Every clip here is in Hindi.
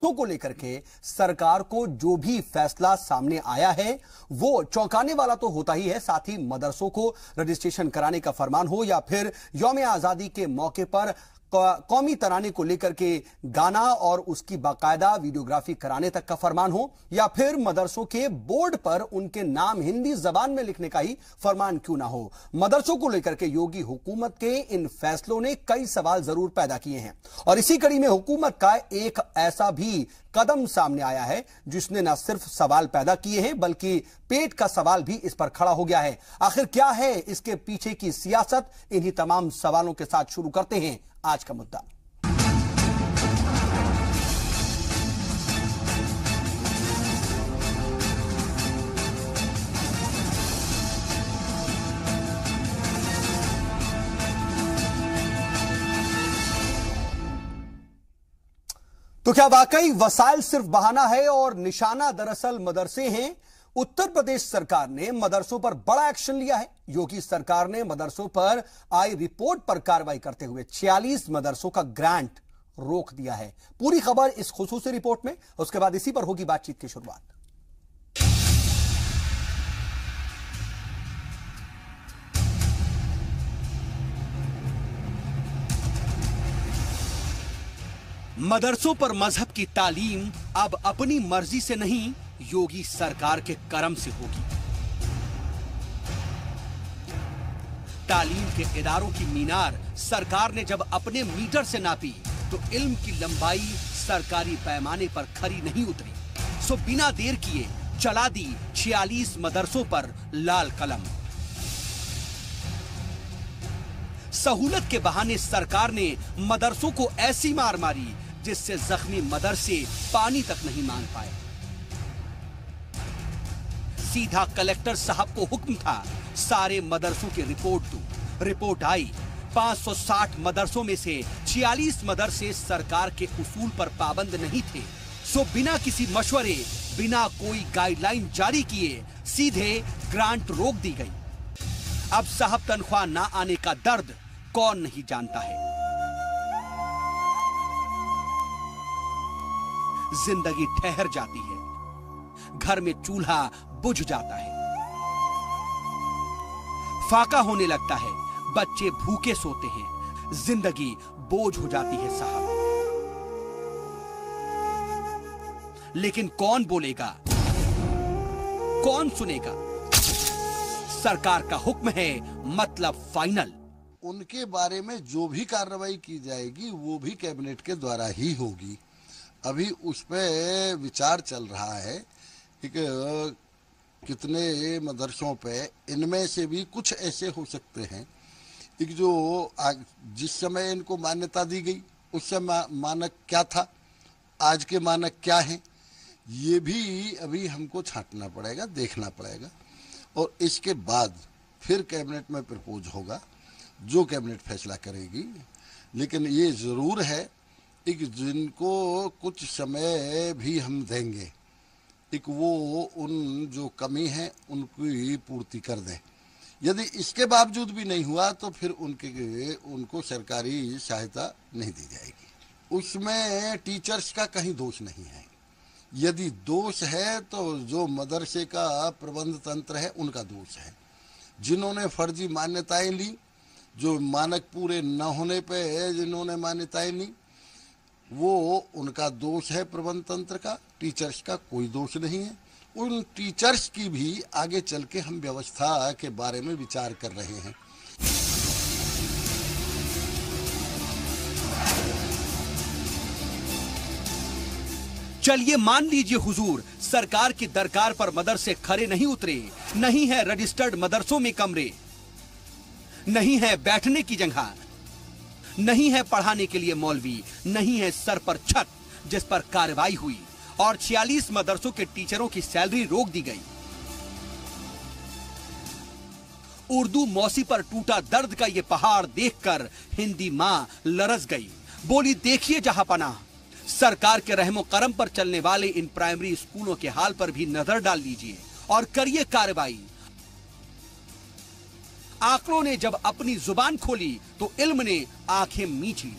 को लेकर के सरकार को जो भी फैसला सामने आया है वो चौंकाने वाला तो होता ही है। साथ ही मदरसों को रजिस्ट्रेशन कराने का फरमान हो या फिर यौम आजादी के मौके पर कौमी तराने को लेकर के गाना और उसकी बाकायदा वीडियोग्राफी कराने तक का फरमान हो या फिर मदरसों के बोर्ड पर उनके नाम हिंदी जबान में लिखने का ही फरमान क्यों ना हो, मदरसों को लेकर के योगी हुकूमत के इन फैसलों ने कई सवाल जरूर पैदा किए हैं। और इसी कड़ी में हुकूमत का एक ऐसा भी कदम सामने आया है जिसने न सिर्फ सवाल पैदा किए हैं बल्कि पेट का सवाल भी इस पर खड़ा हो गया है। आखिर क्या है इसके पीछे की सियासत, इन्हीं तमाम सवालों के साथ शुरू करते हैं आज का मुद्दा। तो क्या वाकई वसाइल सिर्फ बहाना है और निशाना दरअसल मदरसे हैं? उत्तर प्रदेश सरकार ने मदरसों पर बड़ा एक्शन लिया है। योगी सरकार ने मदरसों पर आई रिपोर्ट पर कार्रवाई करते हुए 46 मदरसों का ग्रांट रोक दिया है। पूरी खबर इस खुसूसी रिपोर्ट में, उसके बाद इसी पर होगी बातचीत की शुरुआत। मदरसों पर मजहब की तालीम अब अपनी मर्जी से नहीं, योगी सरकार के करम से होगी। तालीम के इदारों की मीनार सरकार ने जब अपने मीटर से नापी तो इल्म की लंबाई सरकारी पैमाने पर खरी नहीं उतरी। सो बिना देर किए चला दी 46 मदरसों पर लाल कलम। सहूलत के बहाने सरकार ने मदरसों को ऐसी मार मारी जिससे जख्मी मदरसे पानी तक नहीं मांग पाए। सीधा कलेक्टर साहब को हुक्म था, सारे मदरसों की रिपोर्ट दो। रिपोर्ट आई, 560 मदरसों में से 46 मदरसे सरकार के उसूल पर पाबंद नहीं थे। सो बिना किसी मशवरे, बिना कोई गाइडलाइन जारी किए सीधे ग्रांट रोक दी गई। अब साहब तनख्वाह ना आने का दर्द कौन नहीं जानता है। जिंदगी ठहर जाती है, घर में चूल्हा बुझ जाता है, फाका होने लगता है, बच्चे भूखे सोते हैं, जिंदगी बोझ हो जाती है साहब। लेकिन कौन बोलेगा, कौन सुनेगा? सरकार का हुक्म है, मतलब फाइनल। उनके बारे में जो भी कार्रवाई की जाएगी वो भी कैबिनेट के द्वारा ही होगी। अभी उस पर विचार चल रहा है कि कितने मदरसों पे, इनमें से भी कुछ ऐसे हो सकते हैं कि जो जिस समय इनको मान्यता दी गई उस समय मानक क्या था, आज के मानक क्या हैं, ये भी अभी हमको छांटना पड़ेगा, देखना पड़ेगा। और इसके बाद फिर कैबिनेट में प्रपोज होगा, जो कैबिनेट फैसला करेगी। लेकिन ये ज़रूर है कि जिनको कुछ समय भी हम देंगे, एक वो उन जो कमी है उनकी पूर्ति कर दें। यदि इसके बावजूद भी नहीं हुआ तो फिर उनको सरकारी सहायता नहीं दी जाएगी। उसमें टीचर्स का कहीं दोष नहीं है। यदि दोष है तो जो मदरसे का प्रबंध तंत्र है उनका दोष है। जिन्होंने फर्जी मान्यताएं ली, जो मानक पूरे न होने पे जिन्होंने मान्यताएं ली, वो उनका दोष है प्रबंध तंत्र का। टीचर्स का कोई दोष नहीं है। उन टीचर्स की भी आगे चल के हम व्यवस्था के बारे में विचार कर रहे हैं। चलिए मान लीजिए हुजूर, सरकार की दरकार पर मदरसे खरे नहीं उतरे, नहीं है रजिस्टर्ड मदरसों में कमरे, नहीं है बैठने की जगह, नहीं है पढ़ाने के लिए मौलवी, नहीं है सर पर छत जिस पर कार्रवाई हुई और 46 मदरसों के टीचरों की सैलरी रोक दी गई। उर्दू मौसी पर टूटा दर्द का ये पहाड़ देखकर हिंदी मां लरस गई, बोली देखिए जहां पनाह। सरकार के रहमो करम पर चलने वाले इन प्राइमरी स्कूलों के हाल पर भी नजर डाल लीजिए और करिए कार्रवाई। आंकड़ों ने जब अपनी जुबान खोली तो इल्म ने आंखें मींची।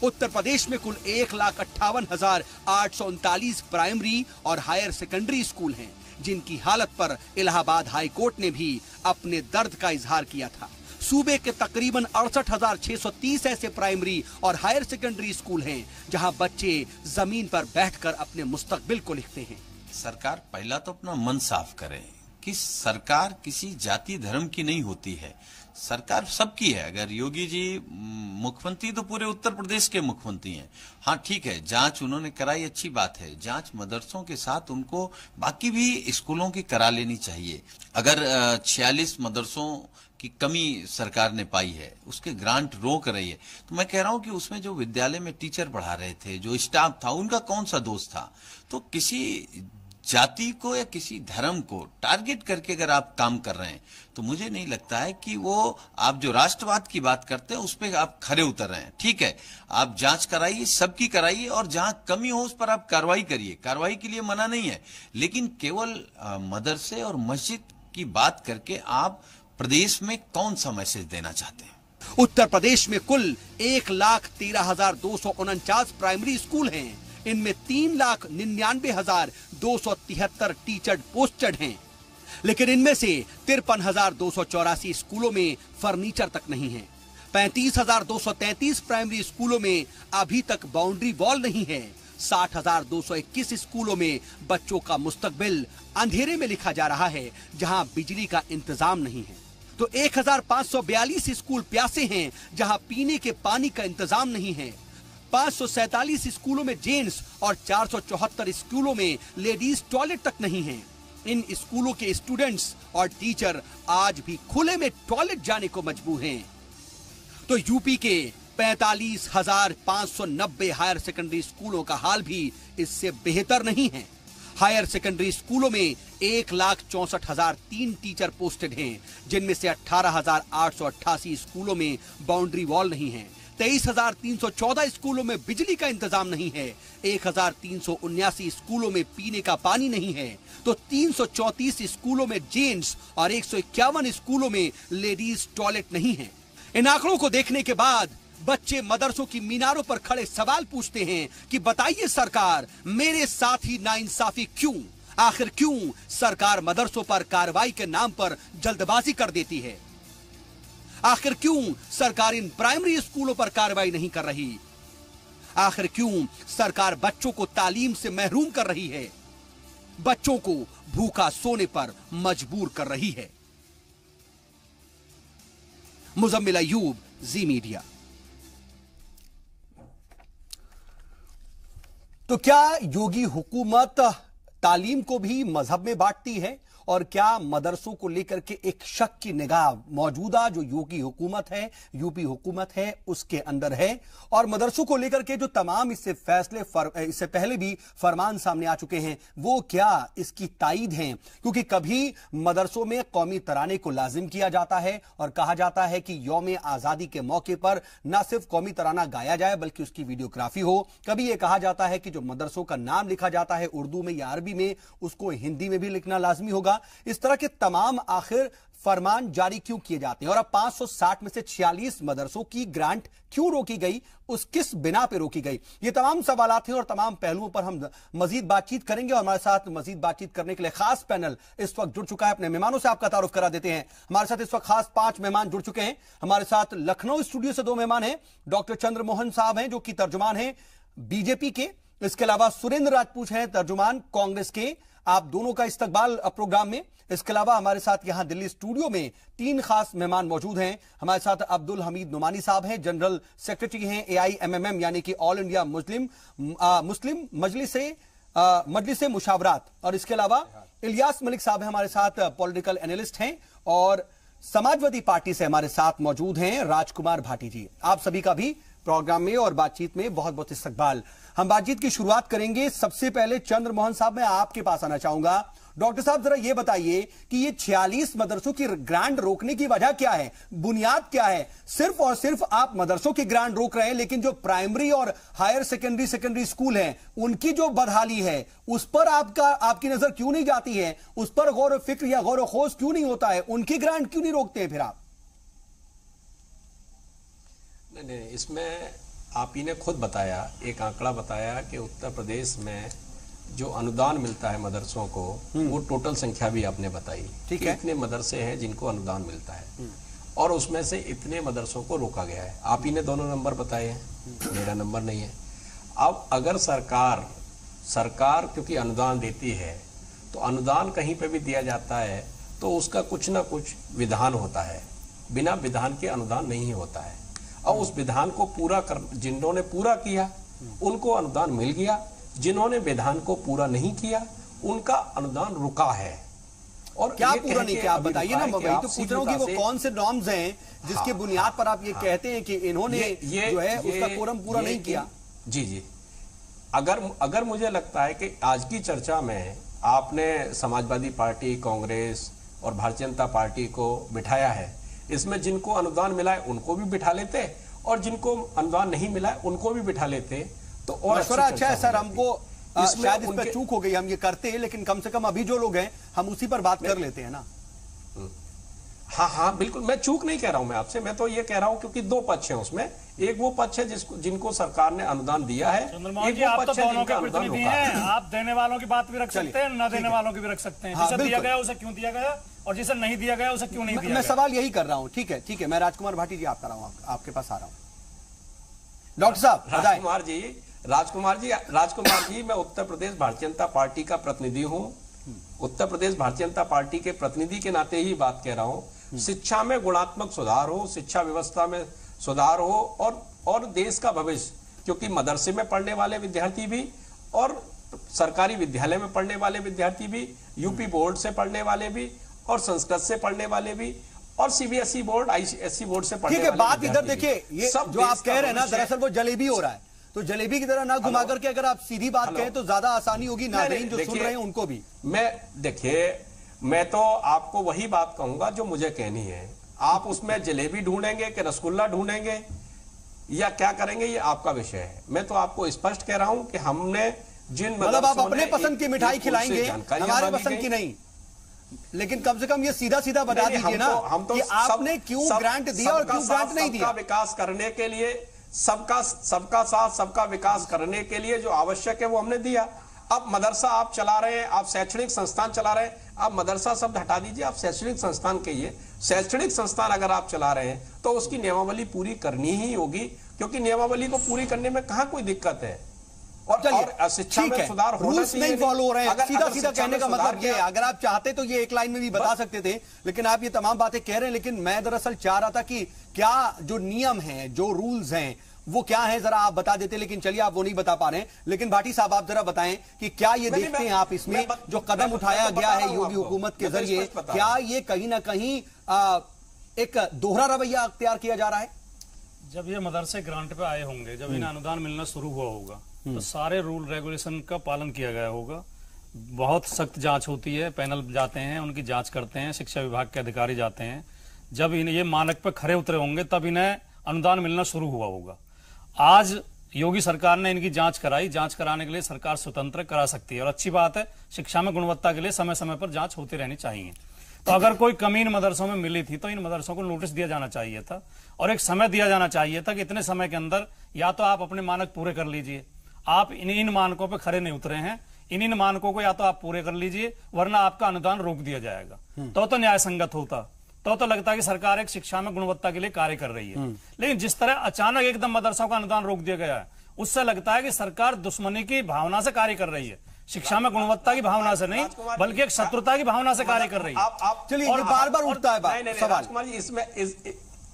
उत्तर प्रदेश में कुल 1,58,839 प्राइमरी और हायर सेकेंडरी स्कूल हैं, जिनकी हालत पर इलाहाबाद हाई कोर्ट ने भी अपने दर्द का इजहार किया था। सूबे के तकरीबन 68,630 ऐसे प्राइमरी और हायर सेकेंडरी स्कूल हैं, जहां बच्चे जमीन पर बैठकर अपने मुस्तकबिल को लिखते हैं। सरकार पहला तो अपना मन साफ करे कि सरकार किसी जाति धर्म की नहीं होती है, सरकार सबकी है। अगर योगी जी मुख्यमंत्री तो पूरे उत्तर प्रदेश के मुख्यमंत्री हैं। हाँ ठीक है, जांच उन्होंने कराई, अच्छी बात है। जांच मदरसों के साथ उनको बाकी भी स्कूलों की करा लेनी चाहिए। अगर 46 मदरसों की कमी सरकार ने पाई है, उसके ग्रांट रोक रही है, तो मैं कह रहा हूं कि उसमें जो विद्यालय में टीचर पढ़ा रहे थे, जो स्टाफ था, उनका कौन सा दोष था? तो किसी जाति को या किसी धर्म को टारगेट करके अगर आप काम कर रहे हैं, तो मुझे नहीं लगता है कि वो आप जो राष्ट्रवाद की बात करते हैं उस पर आप खरे उतर रहे हैं। ठीक है, आप जांच कराइए, सबकी कराइए, और जहां कमी हो उस पर आप कार्रवाई करिए। कार्रवाई के लिए मना नहीं है, लेकिन केवल मदरसे और मस्जिद की बात करके आप प्रदेश में कौन सा मैसेज देना चाहते हैं? उत्तर प्रदेश में कुल 1,13,249 प्राइमरी स्कूल हैं। इनमें 3,99,273 टीचर पोस्टेड हैं, लेकिन इनमें से 53,284 स्कूलों में फर्नीचर तक नहीं है। 35,233 प्राइमरी स्कूलों में अभी तक बाउंड्री वॉल नहीं है। 60,221 स्कूलों में बच्चों का मुस्तकबिल अंधेरे में लिखा जा रहा है, जहां बिजली का इंतजाम नहीं है। तो 1,542 स्कूल प्यासे हैं, जहां पीने के पानी का इंतजाम नहीं है। 547 स्कूलों में जेंट्स और 474 स्कूलों में लेडीज टॉयलेट तक नहीं है। इन स्कूलों के स्टूडेंट्स और टीचर आज भी खुले में टॉयलेट जाने को मजबूर हैं। तो यूपी के 45,590 हायर सेकेंडरी स्कूलों का हाल भी इससे बेहतर नहीं है। हायर सेकेंडरी स्कूलों में 1,64,003 टीचर पोस्टेड हैं, जिनमें से 18,888 स्कूलों में बाउंड्री वॉल नहीं है। 23,314 स्कूलों में बिजली का इंतजाम नहीं है। 1,379 स्कूलों में पीने का पानी नहीं है। तो 334 स्कूलों में जेंट्स और 151 स्कूलों में लेडीज टॉयलेट नहीं है। इन आंकड़ों को देखने के बाद बच्चे मदरसों की मीनारों पर खड़े सवाल पूछते हैं कि बताइए सरकार, मेरे साथ ही नाइंसाफी क्यों? आखिर क्यों सरकार मदरसों पर कार्रवाई के नाम पर जल्दबाजी कर देती है? आखिर क्यों सरकार इन प्राइमरी स्कूलों पर कार्रवाई नहीं कर रही? आखिर क्यों सरकार बच्चों को तालीम से महरूम कर रही है, बच्चों को भूखा सोने पर मजबूर कर रही है? मुजम्मिल अय्यूब, जी मीडिया। तो क्या योगी हुकूमत तालीम को भी मजहब में बांटती है? और क्या मदरसों को लेकर के एक शक की निगाह मौजूदा जो योगी हुकूमत है, यूपी हुकूमत है, उसके अंदर है? और मदरसों को लेकर के जो तमाम इससे पहले भी फरमान सामने आ चुके हैं, वो क्या इसकी तायीद हैं? क्योंकि कभी मदरसों में कौमी तराने को लाजिम किया जाता है और कहा जाता है कि यौम आजादी के मौके पर न सिर्फ कौमी तराना गाया जाए बल्कि उसकी वीडियोग्राफी हो। कभी यह कहा जाता है कि जो मदरसों का नाम लिखा जाता है उर्दू में या अरबी में, उसको हिंदी में भी लिखना लाजमी होगा। इस तरह के तमाम आखिर फरमान जारी क्यों किए जाते हैं? और अब 560 में से 46 मदरसों की ग्रांट क्यों रोकी गई? उस किस बिना पे रोकी गई? ये तमाम सवालात हैं और तमाम पहलुओं पर हम मजीद बातचीत करेंगे। और हमारे साथ मजीद बातचीत करने के लिए खास पैनल इस वक्त जुड़ चुका है। अपने मेहमानों से आपका तारुफ करा देते हैं। हमारे साथ इस वक्त खास 5 मेहमान जुड़ चुके हैं। हमारे साथ लखनऊ स्टूडियो से 2 मेहमान हैं। डॉक्टर चंद्रमोहन साहब हैं, जो कि तर्जुमान हैं बीजेपी के। इसके अलावा सुरेंद्र राजपूत हैं, तर्जुमान कांग्रेस के। आप दोनों का इस्तकबाल प्रोग्राम में। इसके अलावा हमारे साथ यहां दिल्ली स्टूडियो में 3 खास मेहमान मौजूद हैं। हमारे साथ अब्दुल हमीद नुमानी साहब हैं, जनरल सेक्रेटरी हैं AIMMM यानी कि ऑल इंडिया मुस्लिम मजलिस मुशावरात। और इसके अलावा इलियास मलिक साहब हैं हमारे साथ, पॉलिटिकल एनालिस्ट हैं। और समाजवादी पार्टी से हमारे साथ मौजूद हैं राजकुमार भाटी जी। आप सभी का भी प्रोग्राम में और बातचीत में बहुत बहुत इस्तकबाल। हम बातचीत की शुरुआत करेंगे। सबसे पहले चंद्रमोहन साहब, मैं आपके पास आना चाहूंगा। डॉक्टर साहब, जरा ये बताइए कि ये 46 मदरसों की ग्रांट रोकने की वजह क्या है, बुनियाद क्या है? सिर्फ और सिर्फ आप मदरसों की ग्रांट रोक रहे हैं, लेकिन जो प्राइमरी और हायर सेकेंडरी स्कूल हैं, उनकी जो बदहाली है, उस पर आपकी नजर क्यों नहीं जाती है? उस पर गौर फिक्र या गौर खोज क्यों नहीं होता है? उनकी ग्रांट क्यों नहीं रोकते हैं फिर आप? नहीं, इसमें आप ही ने खुद बताया, एक आंकड़ा बताया कि उत्तर प्रदेश में जो अनुदान मिलता है मदरसों को, वो टोटल संख्या भी आपने बताई। ठीक है। इतने मदरसे हैं जिनको अनुदान मिलता है और उसमें से इतने मदरसों को रोका गया है। आप ही ने दोनों नंबर बताए हैं, मेरा नंबर नहीं है। अब अगर सरकार क्योंकि अनुदान देती है, तो अनुदान कहीं पे भी दिया जाता है तो उसका कुछ ना कुछ विधान होता है, बिना विधान के अनुदान नहीं होता है। और उस विधान को पूरा कर, जिन्होंने पूरा किया उनको अनुदान मिल गया, जिन्होंने विधान को पूरा नहीं किया उनका अनुदान रुका है। और क्या पूरा नहीं किया आप बताइए ना। मैं तो पूछ रहा हूँ कि वो कौन से नॉर्म्स हैं जिसके बुनियाद पर आप ये कहते हैं कि इन्होंने जो है उसका कोरम पूरा नहीं किया। जी, अगर मुझे लगता है कि आज की चर्चा में आपने समाजवादी पार्टी, कांग्रेस और भारतीय जनता पार्टी को बिठाया है, इसमें जिनको अनुदान मिला है उनको भी बिठा लेते और जिनको अनुदान नहीं मिला है उनको भी बिठा लेते तो और अच्छा है सर। हमको शायद इस पर चूक हो गई, हम ये करते हैं, लेकिन कम से कम अभी जो लोग हैं हम उसी पर बात कर लेते हैं ना। हाँ बिल्कुल, मैं चूक नहीं कह रहा हूं मैं आपसे, मैं तो ये कह रहा हूं क्योंकि दो पक्ष हैं उसमें। एक वो पक्ष है जिनको सरकार ने अनुदान दिया है, चंद्रमोहन जी आप तो दोनों के प्रतिनिधि हैं, आप देने वालों की बात भी रख सकते हैं, न देने वालों की भी रख सकते हैं। जिसे दिया गया उसे क्यों दिया गया और जिसे नहीं दिया गया उसे क्यों नहीं दिया गया। मैं सवाल यही कर रहा हूँ। ठीक है, मैं राजकुमार भाटी जी आपका रहा हूँ, आपके पास आ रहा हूँ। डॉक्टर साहब राजकुमार जी, मैं उत्तर प्रदेश भारतीय जनता पार्टी का प्रतिनिधि हूं। उत्तर प्रदेश भारतीय जनता पार्टी के प्रतिनिधि के नाते ही बात कह रहा हूं। शिक्षा में गुणात्मक सुधार हो, शिक्षा व्यवस्था में सुधार हो और देश का भविष्य, क्योंकि मदरसे में पढ़ने वाले विद्यार्थी भी और सरकारी विद्यालय में पढ़ने वाले विद्यार्थी भी, यूपी बोर्ड से पढ़ने वाले भी और संस्कृत से पढ़ने वाले भी और सीबीएसई बोर्ड, आईसीएसई बोर्ड से पढ़ने वाले। ठीक है, बात इधर देखिए, ये जो आप कह रहे हैं ना, दरअसल वो जलेबी हो रहा है। तो जलेबी की तरह ना घुमा करके अगर आप सीधी बात कहें तो ज्यादा आसानी होगी नाज़रीन जो सुन रहे हैं उनको भी। मैं तो आपको वही बात कहूंगा जो मुझे कहनी है। आप उसमें जलेबी ढूंढेंगे कि रसगुल्ला ढूंढेंगे या क्या करेंगे, ये आपका विषय है। मैं तो आपको स्पष्ट कह रहा हूं कि हमने जिन मतलब आप अपने पसंद की मिठाई खिलाएंगे, हमारे पसंद की नहीं, लेकिन कम से कम ये सीधा सीधा बता दीजिए ना कि आपने क्यों ग्रांट दिया और क्यों ग्रांट नहीं दिया। विकास करने के लिए, सबका साथ सबका विकास करने के लिए जो आवश्यक है वो हमने दिया। अब मदरसा आप चला रहे हैं, आप शैक्षणिक संस्थान चला रहे हैं, आप मदरसा शब्द हटा दीजिए, आप शैक्षणिक संस्थान कहिए। शैक्षणिक संस्थान अगर आप चला रहे हैं तो उसकी नियमावली पूरी करनी ही होगी, क्योंकि नियमावली को पूरी करने में कहां कोई दिक्कत है। और शिक्षा में सुधार होना चाहिए। नहीं फॉलो हो रहे हैं, सीधा सीधा कहने का मतलब ये है। अगर आप चाहते तो ये एक लाइन में भी बता सकते थे, लेकिन आप ये तमाम बातें कह रहे हैं। लेकिन मैं दरअसल चाह रहा था कि क्या जो नियम हैं, जो रूल्स हैं, वो क्या है जरा आप बता देते, लेकिन चलिए आप वो नहीं बता पा रहे हैं। लेकिन भाटी साहब आप जरा बताएं कि क्या ये देखते हैं आप इसमें जो कदम उठाया गया है योगी हुकूमत के जरिए, क्या ये कहीं ना कहीं एक दोहरा रवैया अख्तियार किया जा रहा है? जब ये मदरसे ग्रांट पे आए होंगे, जब इन्हें अनुदान मिलना शुरू हुआ होगा, तो सारे रूल रेगुलेशन का पालन किया गया होगा। बहुत सख्त जांच होती है, पैनल जाते हैं, उनकी जांच करते हैं, शिक्षा विभाग के अधिकारी जाते हैं। जब इन्हें ये मानक पे खरे उतरे होंगे तब इन्हें अनुदान मिलना शुरू हुआ होगा। आज योगी सरकार ने इनकी जांच कराई, जांच कराने के लिए सरकार स्वतंत्र करा सकती है और अच्छी बात है। शिक्षा में गुणवत्ता के लिए समय समय पर जांच होती रहनी चाहिए। तो अगर कोई कमी इन मदरसों में मिली थी तो इन मदरसों को नोटिस दिया जाना चाहिए था और एक समय दिया जाना चाहिए था कि इतने समय के अंदर या तो आप अपने मानक पूरे कर लीजिए। आप इन मानकों पर खरे नहीं उतरे हैं, इन मानकों को या तो आप पूरे कर लीजिए वरना आपका अनुदान रोक दिया जाएगा। तो न्याय संगत होता, तो लगता है कि सरकार एक शिक्षा में गुणवत्ता के लिए कार्य कर रही है। लेकिन जिस तरह अचानक एकदम मदरसों का अनुदान रोक दिया गया है, उससे लगता है कि सरकार दुश्मनी की भावना से कार्य कर रही है, शिक्षा में गुणवत्ता की भावना से नहीं बल्कि एक शत्रुता की भावना से कार्य कर रही है। चलिए बार बार उठता है सवाल।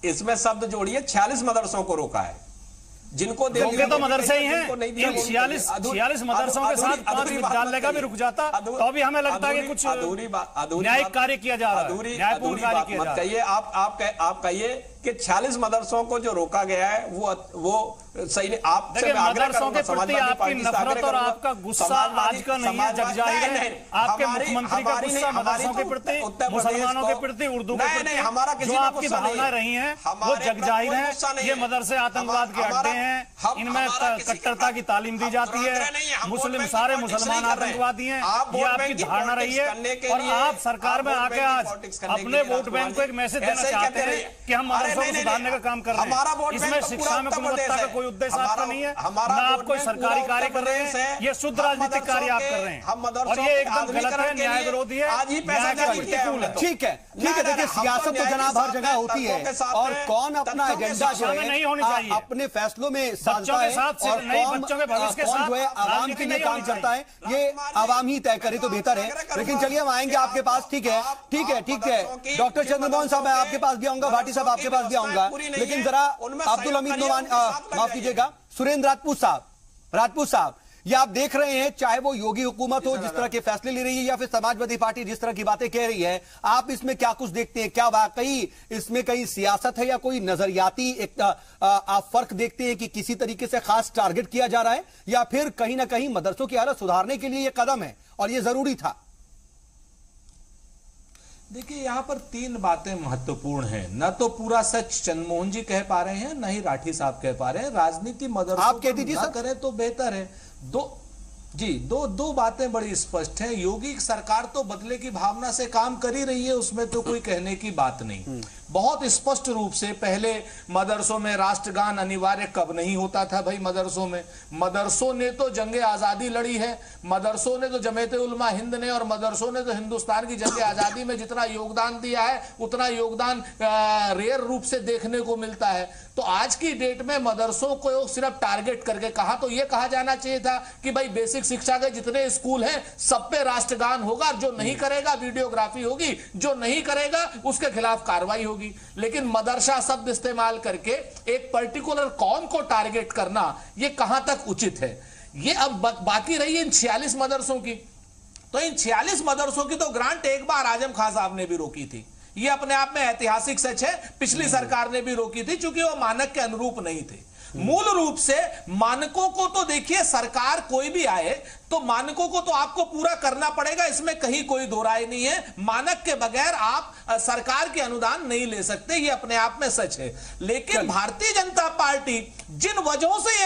इसमें शब्द जोड़िए, 46 मदरसों को रोका है, जिनको तो मदरसे ही हैं। 46 मदरसों के साथ 5 विद्यालय का भी रुक जाता तो भी हमें लगता है कि कुछ न्यायिक कार्य किया जा रहा है, न्यायपूर्ण कार्य किया जा रहा है। आप कहिए कि 46 मदरसों को जो रोका गया है वो सही नहीं। आप मदरसों के प्रति आपकी नफरत और आपका गुस्सा आज का नहीं है, जग जाहिर है। आपके मुख्यमंत्री का गुस्सा मदरसों के प्रति, मुसलमानों के प्रति, उर्दू के प्रति जो आपकी भावनाएं रही हैं वो जग जाहिर है। ये मदरसे आतंकवाद के अड्डे हैं, इनमें कट्टरता की तालीम दी जाती है, मुस्लिम सारे मुसलमान आतंकवादी हैं, ये आपकी धारणा रही है। और आप सरकार में आके आज अपने वोट बैंक को एक मैसेज देना चाहते हैं कि हम मदरसों को सुधारने का काम कर रहे हैं। इसमें शिक्षा में गुणवत्ता का कोई उद्देश्य आपका नहीं है, ना आप कोई सरकारी कार्य कर रहे हैं, ये शुद्ध राजनीतिक कार्य आप कर रहे हैं और ये एकदम गलत है, न्याय विरोधी है, न्याय का प्रतिकूल है। ठीक है, देखिए सियासत तो जनाब हर जगह होती है और कौन अपना एजेंडा जो है नहीं होनी चाहिए अपने फैसलों में साधता है और कौन जो है आवाम के लिए काम करता है, ये आवाम ही तय करे तो बेहतर है। लेकिन चलिए हम आएंगे आपके पास। ठीक है डॉक्टर चंद्रमोहन साहब, मैं आपके पास भी आऊंगा, भाटी साहब आपके पास भी आऊंगा, लेकिन जरा अब्दुल हमीद नोमानी, माफ कीजिएगा, सुरेंद्र राजपूत साहब, ये आप देख रहे हैं, चाहे वो योगी हुकूमत हो जिस तरह के फैसले ले रही है या फिर समाजवादी पार्टी जिस तरह की बातें कह रही है, आप इसमें क्या कुछ देखते हैं? क्या वाकई इसमें कहीं सियासत है या कोई नजरियाती एक आप फर्क देखते हैं कि किसी तरीके से खास टारगेट किया जा रहा है, या फिर कहीं ना कहीं मदरसों की हालत सुधारने के लिए यह कदम है और यह जरूरी था? देखिए, यहाँ पर तीन बातें महत्वपूर्ण हैं। न तो पूरा सच चंद्रमोहन जी कह पा रहे हैं, न ही राठी साहब कह पा रहे हैं। राजनीति मदरसों आप कह दीजिए, करें तो बेहतर है। दो बातें बड़ी स्पष्ट हैं। योगी सरकार तो बदले की भावना से काम कर ही रही है, उसमें तो कोई कहने की बात नहीं। बहुत स्पष्ट रूप से पहले मदरसों में राष्ट्रगान अनिवार्य कब नहीं होता था भाई? मदरसों ने तो जंगे आजादी लड़ी है, मदरसों ने तो जमीयत उलमा हिंद ने और मदरसों ने तो हिंदुस्तान की जंगे आजादी में जितना योगदान दिया है उतना योगदान रेयर रूप से देखने को मिलता है। तो आज की डेट में मदरसों को सिर्फ टारगेट करके कहा तो यह कहा जाना चाहिए था कि भाई बेसिक शिक्षा के जितने स्कूल हैं सब पे राष्ट्रगान होगा, जो नहीं करेगा वीडियोग्राफी होगी, जो नहीं करेगा उसके खिलाफ कार्रवाई होगी। लेकिन मदरसा शब्द इस्तेमाल करके एक पर्टिकुलर कौम को टारगेट करना यह कहां तक उचित है? ये अब बाकी रही इन 46 मदरसों की। तो इन 46 मदरसों की तो ग्रांट एक बार आजम खान साहब ने भी रोकी थी। ये अपने आप में ऐतिहासिक सच है, पिछली सरकार ने भी रोकी थी क्योंकि वो मानक के अनुरूप नहीं थे। मूल रूप से मानकों को तो देखिए, सरकार कोई भी आए तो मानकों को तो आपको पूरा करना पड़ेगा, इसमें कहीं कोई दो राय नहीं है। मानक के बगैर आप सरकार के अनुदान नहीं ले सकते, ये अपने आप में सच है। लेकिन भारतीय जनता पार्टी जिन वजहों से ये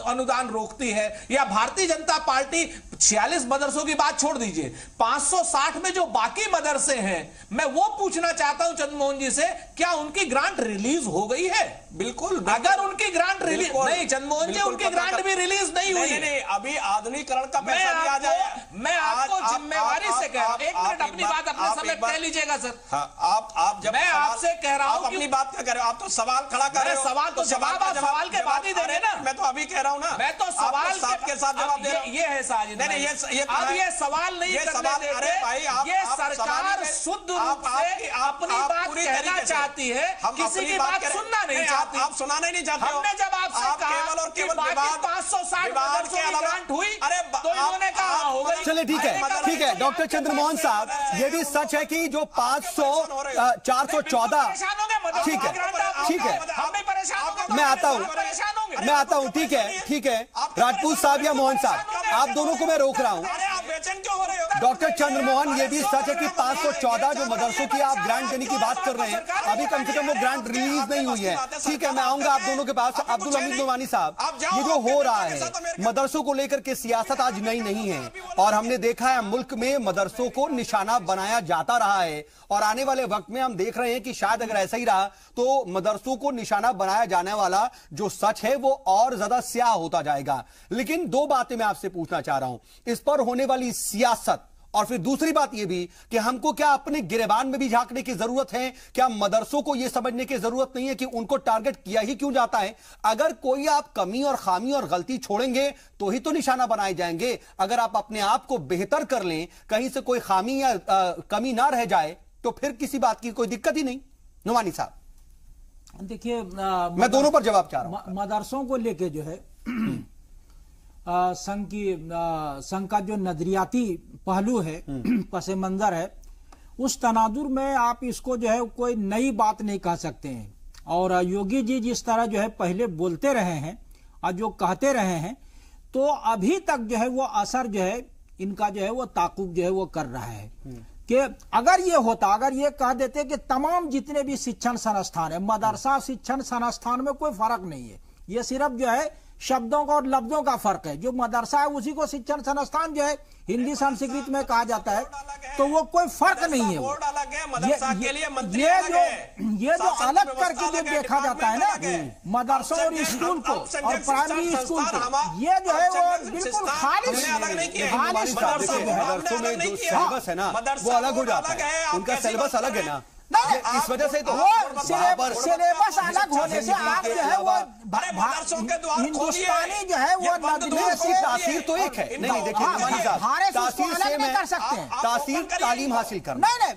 अनुदान रोकती है, या भारतीय जनता पार्टी 46 मदरसों की बात छोड़ दीजिए, 560 में जो बाकी मदरसे हैं, मैं वो पूछना चाहता हूं चंद्रमोहन जी से, क्या उनकी ग्रांट रिलीज हो गई है? बिल्कुल। अगर उनकी ग्रांट रिलीज नहीं, चंद्रमोहन जी, उनकी ग्रांट भी रिलीज नहीं हुई। नहीं, अभी आधुनिकीकरण का पैसा भी आ जाए। मैं आपको जिम्मेवारी से कह रहा हूं, 1 मिनट अपनी बात अपने समय कह लीजिएगा सर। आप जब मैं आपसे कह रहा हूं, अपनी बात क्या कर रहे हो? आप तो सवाल खड़ा कर रहे हो। सवाल तो जवाब आप सवाल के बाद ही देंगे ना। मैं तो अभी कह रहा हूं ना, मैं तो सवाल के साथ जवाब दे रहा हूं। ये है साजिद, अब ये सवाल नहीं करने देते। अरे भाई, ये सरकार शुद्ध रूप से अपनी बात कहना चाहती है, किसी की बात सुनना नहीं चाहती। आप सुनाना ही नहीं चाहते। हमने जब आपसे कहा कि बाकी 560 मदरसों की ग्रांट हुई तो इन्होंने कहा हो गई। चलिए ठीक है डॉक्टर चंद्रमोहन साहब, ये भी सच है कि जो 414 ठीक है मैं आता हूं ठीक है राजपूत साहब या मोहन साहब, आप दोनों को मैं रोक रहा हूं। डॉक्टर चंद्रमोहन, ये भी सच है कि 514 जो मदरसों की आप ग्रांट देने की बात कर रहे हैं, अभी कम से कम वो ग्रांट रिलीज नहीं हुई है। ठीक है, मैं आऊंगा आप दोनों के पास। अब्दुल हमीद नोमानी साहब, ये जो हो रहा है मदरसों को लेकर के सियासत आज नई नहीं है, और हमने देखा है मुल्क में मदरसों को निशाना बनाया जाता रहा है, और आने वाले वक्त में हम देख रहे हैं कि शायद अगर ऐसा ही रहा तो मदरसों को निशाना बनाया जाने वाला जो सच है वो और ज्यादा स्याह होता जाएगा। लेकिन दो बातें मैं आपसे पूछना चाह रहा हूं, इस पर होने वाली सियासत, और फिर दूसरी बात यह भी कि हमको क्या अपने गिरेबान में भी झांकने की जरूरत है? क्या मदरसों को यह समझने की जरूरत नहीं है कि उनको टारगेट किया ही क्यों जाता है? अगर कोई आप कमी और खामी और गलती छोड़ेंगे तो ही तो निशाना बनाए जाएंगे। अगर आप अपने आप को बेहतर कर लें, कहीं से कोई खामी या कमी ना रह जाए, तो फिर किसी बात की कोई दिक्कत ही नहीं। नोमानी साहब देखिए, मैं दोनों पर जवाब चाह रहा हूं। मदरसों को लेके जो है संघ का जो नजरियाती पहलू है, पस मंजर है, उस तनाजुर में आप इसको जो है कोई नई बात नहीं कह सकते हैं। और योगी जी जिस तरह जो है पहले बोलते रहे हैं और जो कहते रहे हैं, तो अभी तक जो है वो असर जो है इनका जो है वो ताकुब जो है वो कर रहा है कि अगर ये होता, अगर ये कह देते कि तमाम जितने भी शिक्षण संस्थान है, मदरसा शिक्षण संस्थान में कोई फर्क नहीं है, ये सिर्फ जो है शब्दों का और लफ्जों का फर्क है। जो मदरसा है उसी को शिक्षण संस्थान जो है हिंदी संस्कृत में कहा जाता है, तो वो कोई फर्क नहीं है। ये जो अलग करके जो देखा जाता है ना मदरसों और स्कूल को और प्राइमरी स्कूल को, ये जो है वो बिल्कुल खालिश मदरसों में जो सिलेबस है ना वो अलग हो जाता है, उनका सिलेबस अलग है ना, इस वजह से तो सिलेबस अलग होने से आप जो है वो हिंदुस्तानी जो है वो तासीर तो एक है। नहीं देखिए तासीर सेम है, तासीर तालीम हासिल करना। नहीं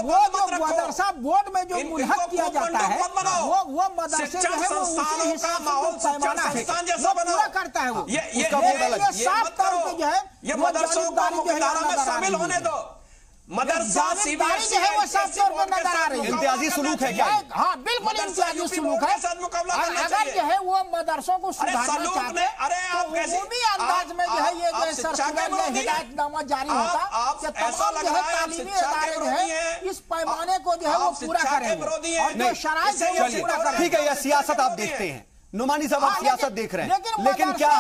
वो जो मदरसा बोर्ड में जो मुल्हक किया जाता है वो मदरसे जो है वो उसी हिसाब से पैमाना है वो पूरा करता है। वो उसका बोर्ड अलग, साफ तौर पे जो है वो जानिबदारी जो है शामिल होने दो। मदरसा जानिबदारी जो है वो साफ तौर पर नजर आ रही है। इम्तियाजी सुलूक है क्या? हाँ बिल्कुल इम्तियाजी सुलूक है। अगर जो है वो मदरसों को सुधारना चाहते हैं तो उम्मी अंदाज में जो है ये जो सर्कुलर या हिदायतनामा जारी होता कि तमाम जो है तालीमी इदारे जो है इस पैमाने को जो है वो पूरा करेंगे और जो शराइत है वो पूरा करेंगे। ठीक है, यह सियासत आप देखते हैं, नुमानी साहब आप सियासत देख रहे हैं, लेकिन क्या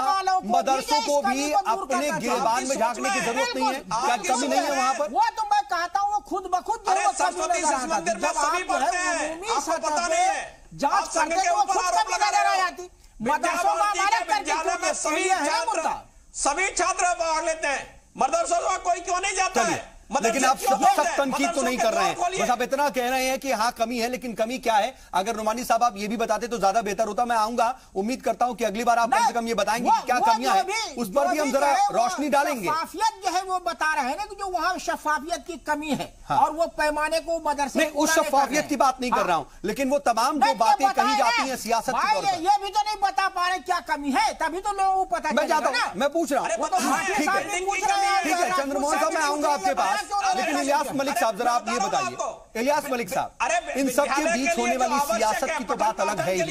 मदरसों को भी अपने गिरबान में झांकने की जरूरत नहीं है? क्या कमी नहीं है वहां पर? वो तो मैं कहता हूँ वो खुद ब खुद जब आप जांच करते तो वो खुद कमी नजर आ जाती। मदरसों का सभी छात्र भाग लेते हैं, मदरसों का कोई क्यों नहीं जाता है? लेकिन आप सख्त तनकीद तो नहीं कर रहे हैं, बस आप इतना कह रहे हैं कि हाँ कमी है, लेकिन कमी क्या है? अगर नुमानी साहब आप ये भी बताते तो ज्यादा बेहतर होता। मैं आऊंगा, उम्मीद करता हूं कि अगली बार आप कम से कम ये बताएंगे कि क्या कमियां हैं, उस पर भी हम जरा रोशनी डालेंगे। शफाफियत जो है वो बता रहे हैं ना कि जो वहां शफाफियत की कमी है और वो पैमाने को मदरसे नहीं, उस शफाफियत की बात नहीं कर रहा हूं, लेकिन वो तमाम जो बातें कही जाती हैं सियासत के तौर पर, ये भी तो नहीं बता पा रहे क्या कमी है, तभी तो लोगों को पता। मैं जाता हूं, मैं पूछ रहा हूं। ठीक है चंद्रमोहन साहब, मैं आऊंगा आपके पास, लेकिन इलियास मलिक साहब जरा आप ये बताइए, इलियास मलिक साहब, इन सब के बीच होने वाली सियासत की तो बात अलग है ही,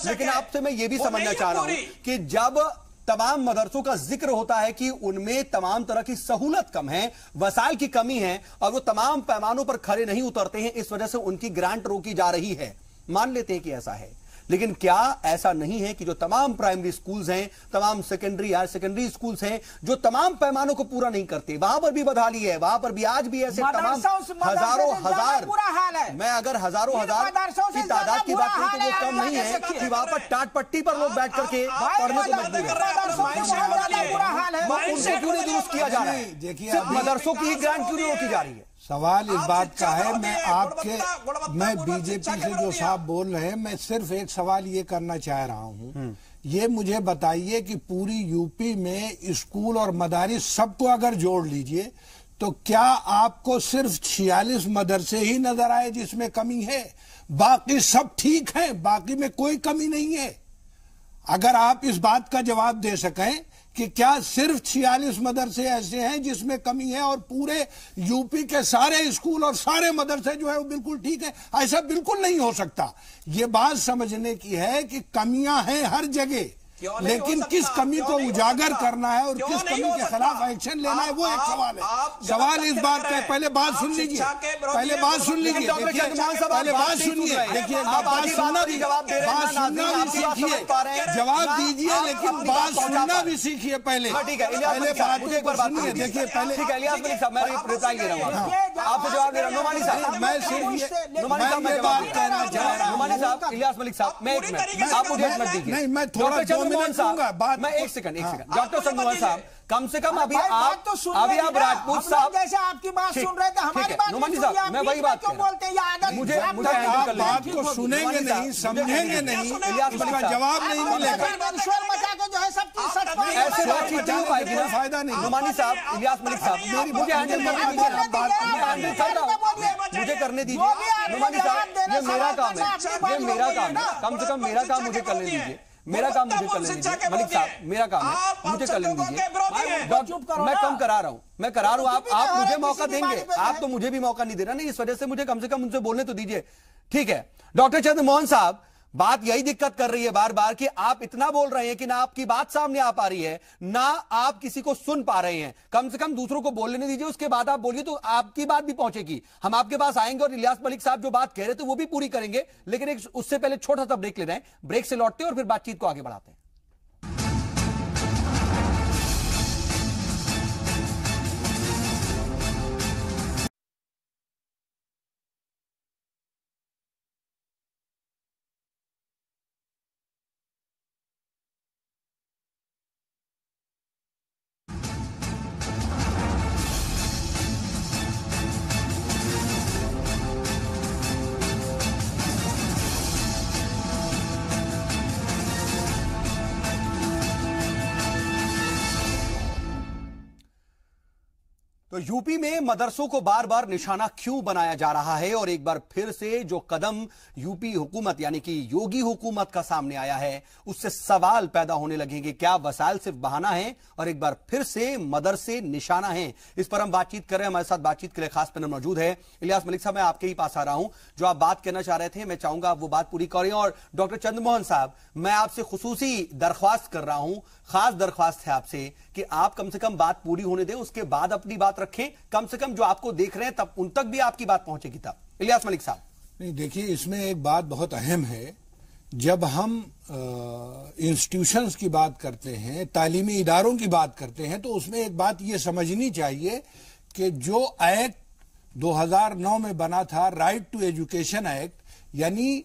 लेकिन आपसे मैं ये भी समझना चाह रहा हूं कि जब तमाम मदरसों का जिक्र होता है कि उनमें तमाम तरह की सहूलत कम है, वसाइल की कमी है और वो तमाम पैमानों पर खरे नहीं उतरते हैं, इस वजह से उनकी ग्रांट रोकी जा रही है, मान लेते हैं कि ऐसा है, लेकिन क्या ऐसा नहीं है कि जो तमाम प्राइमरी स्कूल्स हैं, तमाम सेकेंडरी हायर सेकेंडरी स्कूल्स हैं, जो तमाम पैमानों को पूरा नहीं करते, वहां पर भी बदहाली है, वहां पर भी आज भी ऐसे तमाम हजारों हजार, मैं अगर हजारों हजार की तादाद की बात करूं तो वो कम नहीं है कि वहां पर टाट पट्टी पर लोग बैठ करके पढ़ने को मजबूर है। उनको क्यों नहीं दुरुस्त किया जा रहा है? देखिए मदरसों की ही ग्रांट क्यों नहीं रोकी जा रही है? सवाल इस बात का है, मैं बीजेपी से जो साहब बोल रहे हैं, मैं सिर्फ एक सवाल ये करना चाह रहा हूं, ये मुझे बताइए कि पूरी यूपी में स्कूल और मदारिस सबको अगर जोड़ लीजिए तो क्या आपको सिर्फ 46 मदरसे ही नजर आए जिसमें कमी है? बाकी सब ठीक है, बाकी में कोई कमी नहीं है। अगर आप इस बात का जवाब दे सकें कि क्या सिर्फ 46 मदरसे ऐसे हैं जिसमें कमी है और पूरे यूपी के सारे स्कूल और सारे मदरसे जो है वो बिल्कुल ठीक है, ऐसा बिल्कुल नहीं हो सकता। ये बात समझने की है कि कमियां हैं हर जगह, लेकिन किस कमी को उजागर करना है और किस कमी के खिलाफ एक्शन लेना है वो एक सवाल है। सवाल इस बात का है, पहले बात सुन लीजिए, पहले बात सुन लीजिए, पहले बात सुनिए, देखिए बात सुनना भी सीखिए, जवाब दीजिए, लेकिन बात सुनना भी सीखिए पहले बात को सुनिए। देखिए पहले आपसे जवाब दे रहा हूं, नुमानी साहब, मैं सिर्फ ये बात कहना चाह रहा हूं। नुमानी साहब, इलियास मलिक साहब, मैं एक मिनट, आप मुझे एक मिनट दीजिए। नहीं, मैं थोड़ा मैं एक सेकंड डॉक्टर चंद्रमोहन साहब, कम से कम अभी आप राजपूत साहब जैसे आपकी बात सुन रहे थे, हमारी बात नुमानी साहब, मैं वही बात क्यों बोलते हैं? मुझे आप बात को सुनेंगे नहीं, समझेंगे नहीं, इसका जवाब नहीं मिलेगा। ऐसे बातचीत नहीं हो पाएगी, फायदा नहीं। नुमानी साहब, इलियास मलिक साहब, मुझे हैंडल मुझे करने दीजिए। नुमानी साहब, ये मेरा काम है, ये मेरा काम है, कम से कम मेरा काम मुझे करने दीजिए, मेरा काम मुझे कर लेने दीजिए। मलिक साहब, मेरा काम है, मुझे कर लेने दीजिए। मैं कम करा रहा हूं, मैं करा रहा हूं, आप मुझे मौका देंगे, आप तो मुझे भी मौका नहीं दे रहा ना, इस वजह से मुझे कम से कम उनसे बोलने तो दीजिए। ठीक है डॉक्टर चंद्रमोहन साहब, बात यही दिक्कत कर रही है बार बार कि आप इतना बोल रहे हैं कि ना आपकी बात सामने आ पा रही है, ना आप किसी को सुन पा रहे हैं। कम से कम दूसरों को बोल लेने दीजिए, उसके बाद आप बोलिए तो आपकी बात भी पहुंचेगी। हम आपके पास आएंगे और इलियास मलिक साहब जो बात कह रहे थे वो भी पूरी करेंगे, लेकिन एक उससे पहले छोटा सा ब्रेक ले रहे हैं, ब्रेक से लौटते हैं और फिर बातचीत को आगे बढ़ाते हैं। तो यूपी में मदरसों को बार बार निशाना क्यों बनाया जा रहा है और एक बार फिर से जो कदम यूपी हुकूमत यानी कि योगी हुकूमत का सामने आया है उससे सवाल पैदा होने लगेंगे। क्या वसाइल सिर्फ बहाना है और एक बार फिर से मदरसे निशाना हैं? इस पर हम बातचीत कर रहे हैं। हमारे साथ बातचीत के लिए खास पैनल मौजूद है। इलियास मलिक साहब, मैं आपके ही पास आ रहा हूं। जो आप बात करना चाह रहे थे मैं चाहूंगा आप वो बात पूरी करें। और डॉक्टर चंद्रमोहन साहब, मैं आपसे खुसूसी दरख्वास्त कर रहा हूं, खास दरख्वास्त है आपसे कि आप कम से कम बात पूरी होने दें, उसके बाद अपनी बात रखें। कम से कम जो आपको देख रहे हैं तब उन तक भी आपकी बात पहुंचेगी तब। इलियास मलिक साहब। नहीं, देखिए, इसमें एक बात बहुत अहम है। जब हम इंस्टीट्यूशंस की बात करते हैं, तालीमी इदारों की बात करते हैं, तो उसमें एक बात ये समझनी चाहिए कि जो एक्ट 2009 में बना था, राइट टू एजुकेशन एक्ट, यानी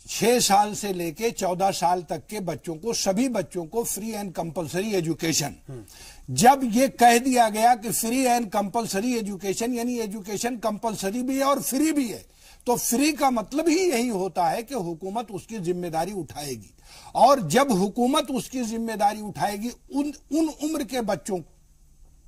6 साल से लेके 14 साल तक के बच्चों को, सभी बच्चों को फ्री एंड कंपलसरी एजुकेशन, जब ये कह दिया गया कि फ्री एंड कंपलसरी एजुकेशन यानी एजुकेशन कंपलसरी भी है और फ्री भी है, तो फ्री का मतलब ही यही होता है कि हुकूमत उसकी जिम्मेदारी उठाएगी। और जब हुकूमत उसकी जिम्मेदारी उठाएगी उन उम्र के बच्चों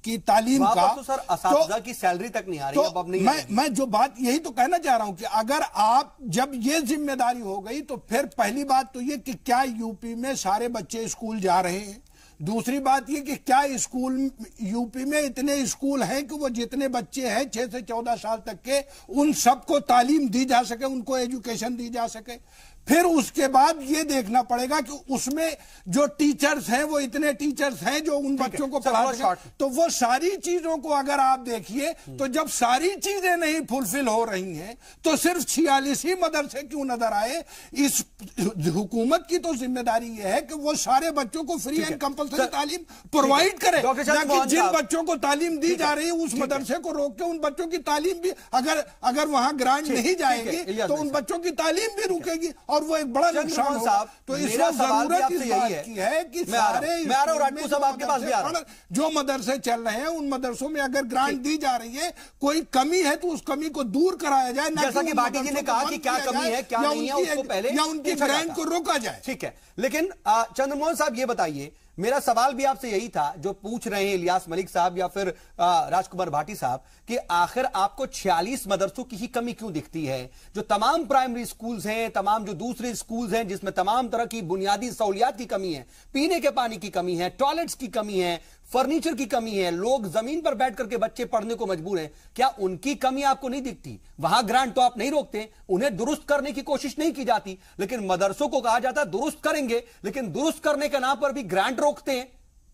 की तालीम का, तो सर असातिज़ा की सैलरी तक नहीं आ रही। तो अब नहीं मैं जो बात यही तो कहना चाह रहा हूं कि अगर आप जब ये जिम्मेदारी हो गई तो फिर पहली बात तो ये कि क्या यूपी में सारे बच्चे स्कूल जा रहे हैं। दूसरी बात ये कि क्या स्कूल यूपी में इतने स्कूल हैं कि वो जितने बच्चे हैं 6 से 14 साल तक के, उन सबको तालीम दी जा सके, उनको एजुकेशन दी जा सके। फिर उसके बाद ये देखना पड़ेगा कि उसमें जो टीचर्स हैं वो इतने टीचर्स हैं जो उन बच्चों को पढ़ाते हैं। तो वो सारी चीजों को अगर आप देखिए तो जब सारी चीजें नहीं फुलफिल हो रही हैं तो सिर्फ 46 ही मदरसे क्यों नजर आए। इस हुकूमत की तो जिम्मेदारी ये है कि वो सारे बच्चों को फ्री एंड कंपलसरी तालीम प्रोवाइड करे, ताकि जिन बच्चों को तालीम दी जा रही है उस मदरसे को रोक के उन बच्चों की तालीम भी, अगर वहां ग्रांट नहीं जाएगी तो उन बच्चों की तालीम भी रुकेगी और वो एक बड़ा नुकसान होगा। तो इसमें जरूरत इस बात की है कि सारे जो मदरसे चल रहे हैं उन मदरसों में अगर ग्रांट दी जा रही है, कोई कमी है तो उस कमी को दूर कराया जाए, जैसा कि भाटी जी ने कहा कि क्या कमी है क्या नहीं है उसको पहले, या उनकी ग्रांट को रोका जाए। ठीक है, लेकिन चंद्रमोहन साहब ये बताइए, मेरा सवाल भी आपसे यही था जो पूछ रहे हैं इलियास मलिक साहब या फिर राजकुमार भाटी साहब, कि आखिर आपको 46 मदरसों की ही कमी क्यों दिखती है? जो तमाम प्राइमरी स्कूल्स हैं, तमाम जो दूसरे स्कूल्स हैं जिसमें तमाम तरह की बुनियादी सहूलियात की कमी है, पीने के पानी की कमी है, टॉयलेट्स की कमी है, फर्नीचर की कमी है, लोग जमीन पर बैठ करके बच्चे पढ़ने को मजबूर हैं, क्या उनकी कमी आपको नहीं दिखती? वहां ग्रांट तो आप नहीं रोकते, उन्हें दुरुस्त करने की कोशिश नहीं की जाती, लेकिन मदरसों को कहा जाता है दुरुस्त करेंगे, लेकिन दुरुस्त करने के नाम पर भी ग्रांट रोकते हैं।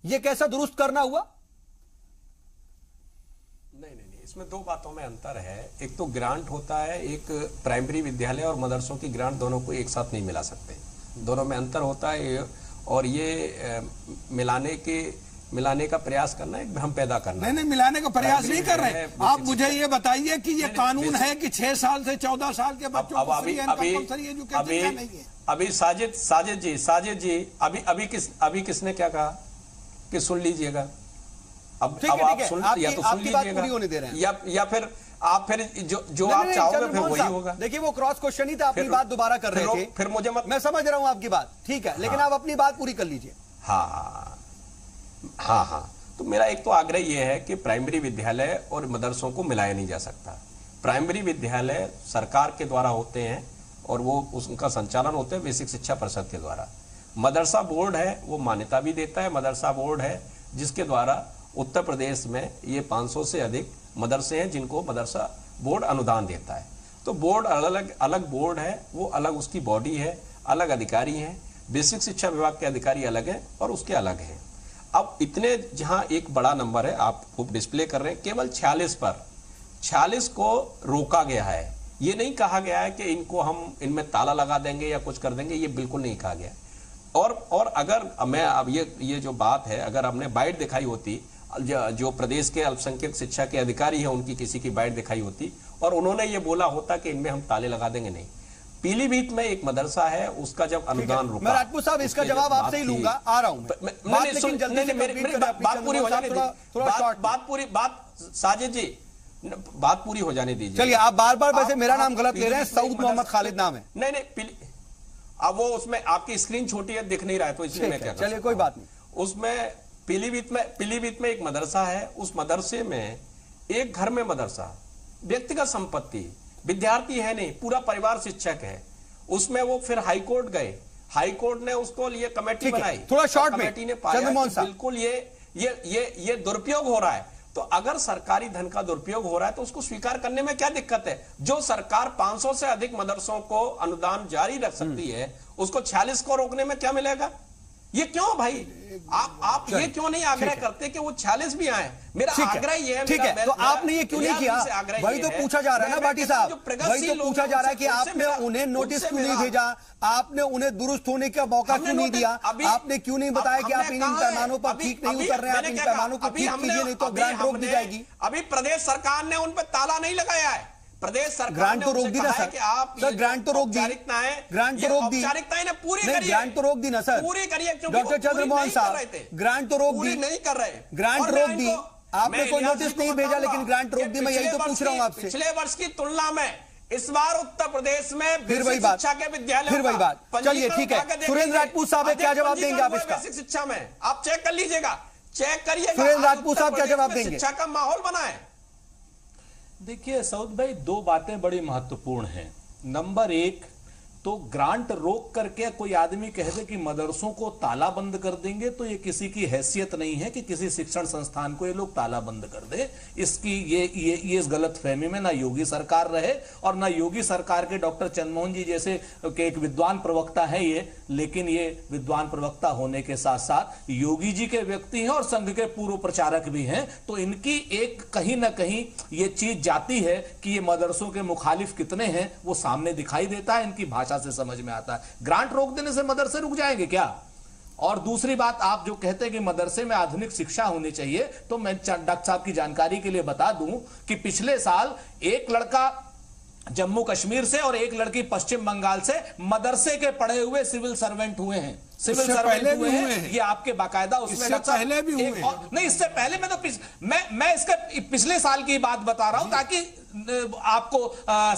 यह कैसा दुरुस्त करना हुआ? नहीं, इसमें 2 बातों में अंतर है। एक तो ग्रांट होता है, एक प्राइमरी विद्यालय और मदरसों की ग्रांट दोनों को एक साथ नहीं मिला सकते, दोनों में अंतर होता है। और ये मिलाने का प्रयास करना है, भ्रम पैदा करना। नहीं, मिलाने का प्रयास नहीं कर रहे। आप मुझे ये बताइए कि ये कानून है कि 6 साल से 14 साल के बच्चों को फ्री एंड कंपलसरी एजुकेशन नहीं है। अभी साजिद जी अभी किसने क्या कहा कि सुन लीजिएगा। अब आप सुन लीजिएगा या फिर आप जो आप चाहोगे फिर वही होगा। देखिए, वो क्रॉस क्वेश्चन ही था, अपनी बात दोबारा कर रहे थे, फिर मुझे मत। मैं समझ रहा हूं आपकी बात, ठीक है, लेकिन आप अपनी बात पूरी कर लीजिए। हाँ, तो मेरा एक तो आग्रह यह है कि प्राइमरी विद्यालय और मदरसों को मिलाया नहीं जा सकता। प्राइमरी विद्यालय सरकार के द्वारा होते हैं और वो उनका संचालन होता है बेसिक शिक्षा परिषद के द्वारा। मदरसा बोर्ड है, वो मान्यता भी देता है। मदरसा बोर्ड है जिसके द्वारा उत्तर प्रदेश में ये 500 से अधिक मदरसे हैं जिनको मदरसा बोर्ड अनुदान देता है। तो बोर्ड अलग बोर्ड है, वो अलग उसकी बॉडी है, अलग अधिकारी हैं। बेसिक शिक्षा विभाग के अधिकारी अलग हैं और उसके अलग हैं। अब इतने जहां एक बड़ा नंबर है आप डिस्प्ले कर रहे हैं, केवल 46 पर 46 को रोका गया है। ये नहीं कहा गया है कि इनको हम इनमें ताला लगा देंगे या कुछ कर देंगे, ये बिल्कुल नहीं कहा गया। और अगर मैं अब ये जो बात है, अगर हमने बाइट दिखाई होती, जो प्रदेश के अल्पसंख्यक शिक्षा के अधिकारी हैं उनकी किसी की बाइट दिखाई होती और उन्होंने ये बोला होता कि इनमें हम ताले लगा देंगे, नहीं। पीलीभीत में एक मदरसा है, उसका जब अनुदान रुका, मैं राजपूत साहब इसका जवाब आपसे ही लूंगा, आ रहा हूं बात पूरी हो जाने दीजिए, साजिद जी बात पूरी हो जाने दीजिए। चलिए, आप बार बार वैसे मेरा नाम गलत ले रहे हैं, सऊद मोहम्मद खालिद नाम है। नहीं, अब वो उसमें आपकी स्क्रीन छोटी है, दिख नहीं रहा है, तो इसलिए मैं क्या कर, चलिए कोई बात नहीं। उसमें पीलीभीत में एक मदरसा है, उस मदरसे में एक घर में मदरसा, व्यक्तिगत संपत्ति, विद्यार्थी है नहीं, पूरा परिवार शिक्षक है, उसमें वो फिर हाईकोर्ट गए, हाईकोर्ट ने उसको लिए कमेटी बनाई, थोड़ा शॉर्ट में कमेटी ने पाया कि बिल्कुल ये दुरुपयोग हो रहा है। तो अगर सरकारी धन का दुरुपयोग हो रहा है तो उसको स्वीकार करने में क्या दिक्कत है? जो सरकार 500 से अधिक मदरसों को अनुदान जारी रख सकती है, उसको 46 को रोकने में क्या मिलेगा? ये क्यों भाई? आप ये क्यों नहीं आग्रह करते कि वो 46 भी आए? मेरा आग्रह ये है। ठीक है, तो आपने ये क्यों नहीं किया? वही तो पूछा जा रहा है ना भाटी साहब, वही तो पूछा जा रहा है कि आपने उन्हें नोटिस क्यों नहीं भेजा, आपने उन्हें दुरुस्त होने का मौका क्यों नहीं दिया, आपने क्यों नहीं बताया कि आप इन पैमानों पर ठीक नहीं उतर रहे हैं, आप इन पैमानों को ठीक कीजिए, नहीं तो ग्रांट रोक दी जाएगी। अभी प्रदेश सरकार ने उन पर ताला नहीं लगाया है, प्रदेश सरकार ग्रांट तो रोक दी ना सर, सर ग्रांट तो रोक दी, ग्रांट तो रोक दी, औपचारिकताएं पूरी करिए, ग्रांट तो रोक दी ना सर, पूरी करिए। डॉक्टर चंद्रमोहन साहब, ग्रांट तो रोक दी, नहीं कर रहे, ग्रांट रोक दी, आपने कोई नोटिस नहीं भेजा लेकिन ग्रांट रोक दी। मैं यही तो पूछ रहा हूं आपसे। पिछले वर्ष की तुलना में इस बार उत्तर प्रदेश में फिर वही बात, शिक्षा के विद्यालय, फिर वही बात। चलिए ठीक है, सुरेंद्र राजपूत साहब क्या जवाब देंगे आप इसका? बेसिक शिक्षा में आप चेक कर लीजिएगा, चेक करिएगा, सुरेंद्र राजपूत साहब क्या जवाब देंगे? शिक्षा का माहौल बना है। देखिए सऊद भाई, दो बातें बड़ी महत्वपूर्ण हैं। नंबर एक, तो ग्रांट रोक करके कोई आदमी कह दे कि मदरसों को ताला बंद कर देंगे, तो ये किसी की हैसियत नहीं है कि किसी शिक्षण संस्थान को ये लोग ताला बंद कर दे। इसकी ये इस गलत फहमी में ना योगी सरकार रहे और ना योगी सरकार के डॉक्टर चंद्रमोहन जी जैसे के एक विद्वान प्रवक्ता है ये, लेकिन ये विद्वान प्रवक्ता होने के साथ साथ योगी जी के व्यक्ति हैं और संघ के पूर्व प्रचारक भी हैं। तो इनकी एक कहीं ना कहीं ये चीज जाती है कि ये मदरसों के मुखालिफ कितने हैं वो सामने दिखाई देता है, इनकी भाषा से समझ में आता है। ग्रांट रोक देने से मदरसे रुक जाएंगे क्या? और दूसरी बात, आप जो कहते हैं कि मदरसे में आधुनिक शिक्षा होनी चाहिए, तो मैं डॉक्टर साहब की जानकारी के लिए बता दूं कि पिछले साल एक लड़का जम्मू कश्मीर से और एक लड़की पश्चिम बंगाल से मदरसे के पढ़े हुए सिविल सर्वेंट हुए हैं। सिविल सर्वेंट हुए हैं, ये आपके बाकायदा उसमें पहले भी हुए नहीं, इससे पहले मैं तो मैं इसके पिछले साल की बात बता रहा हूं ताकि आपको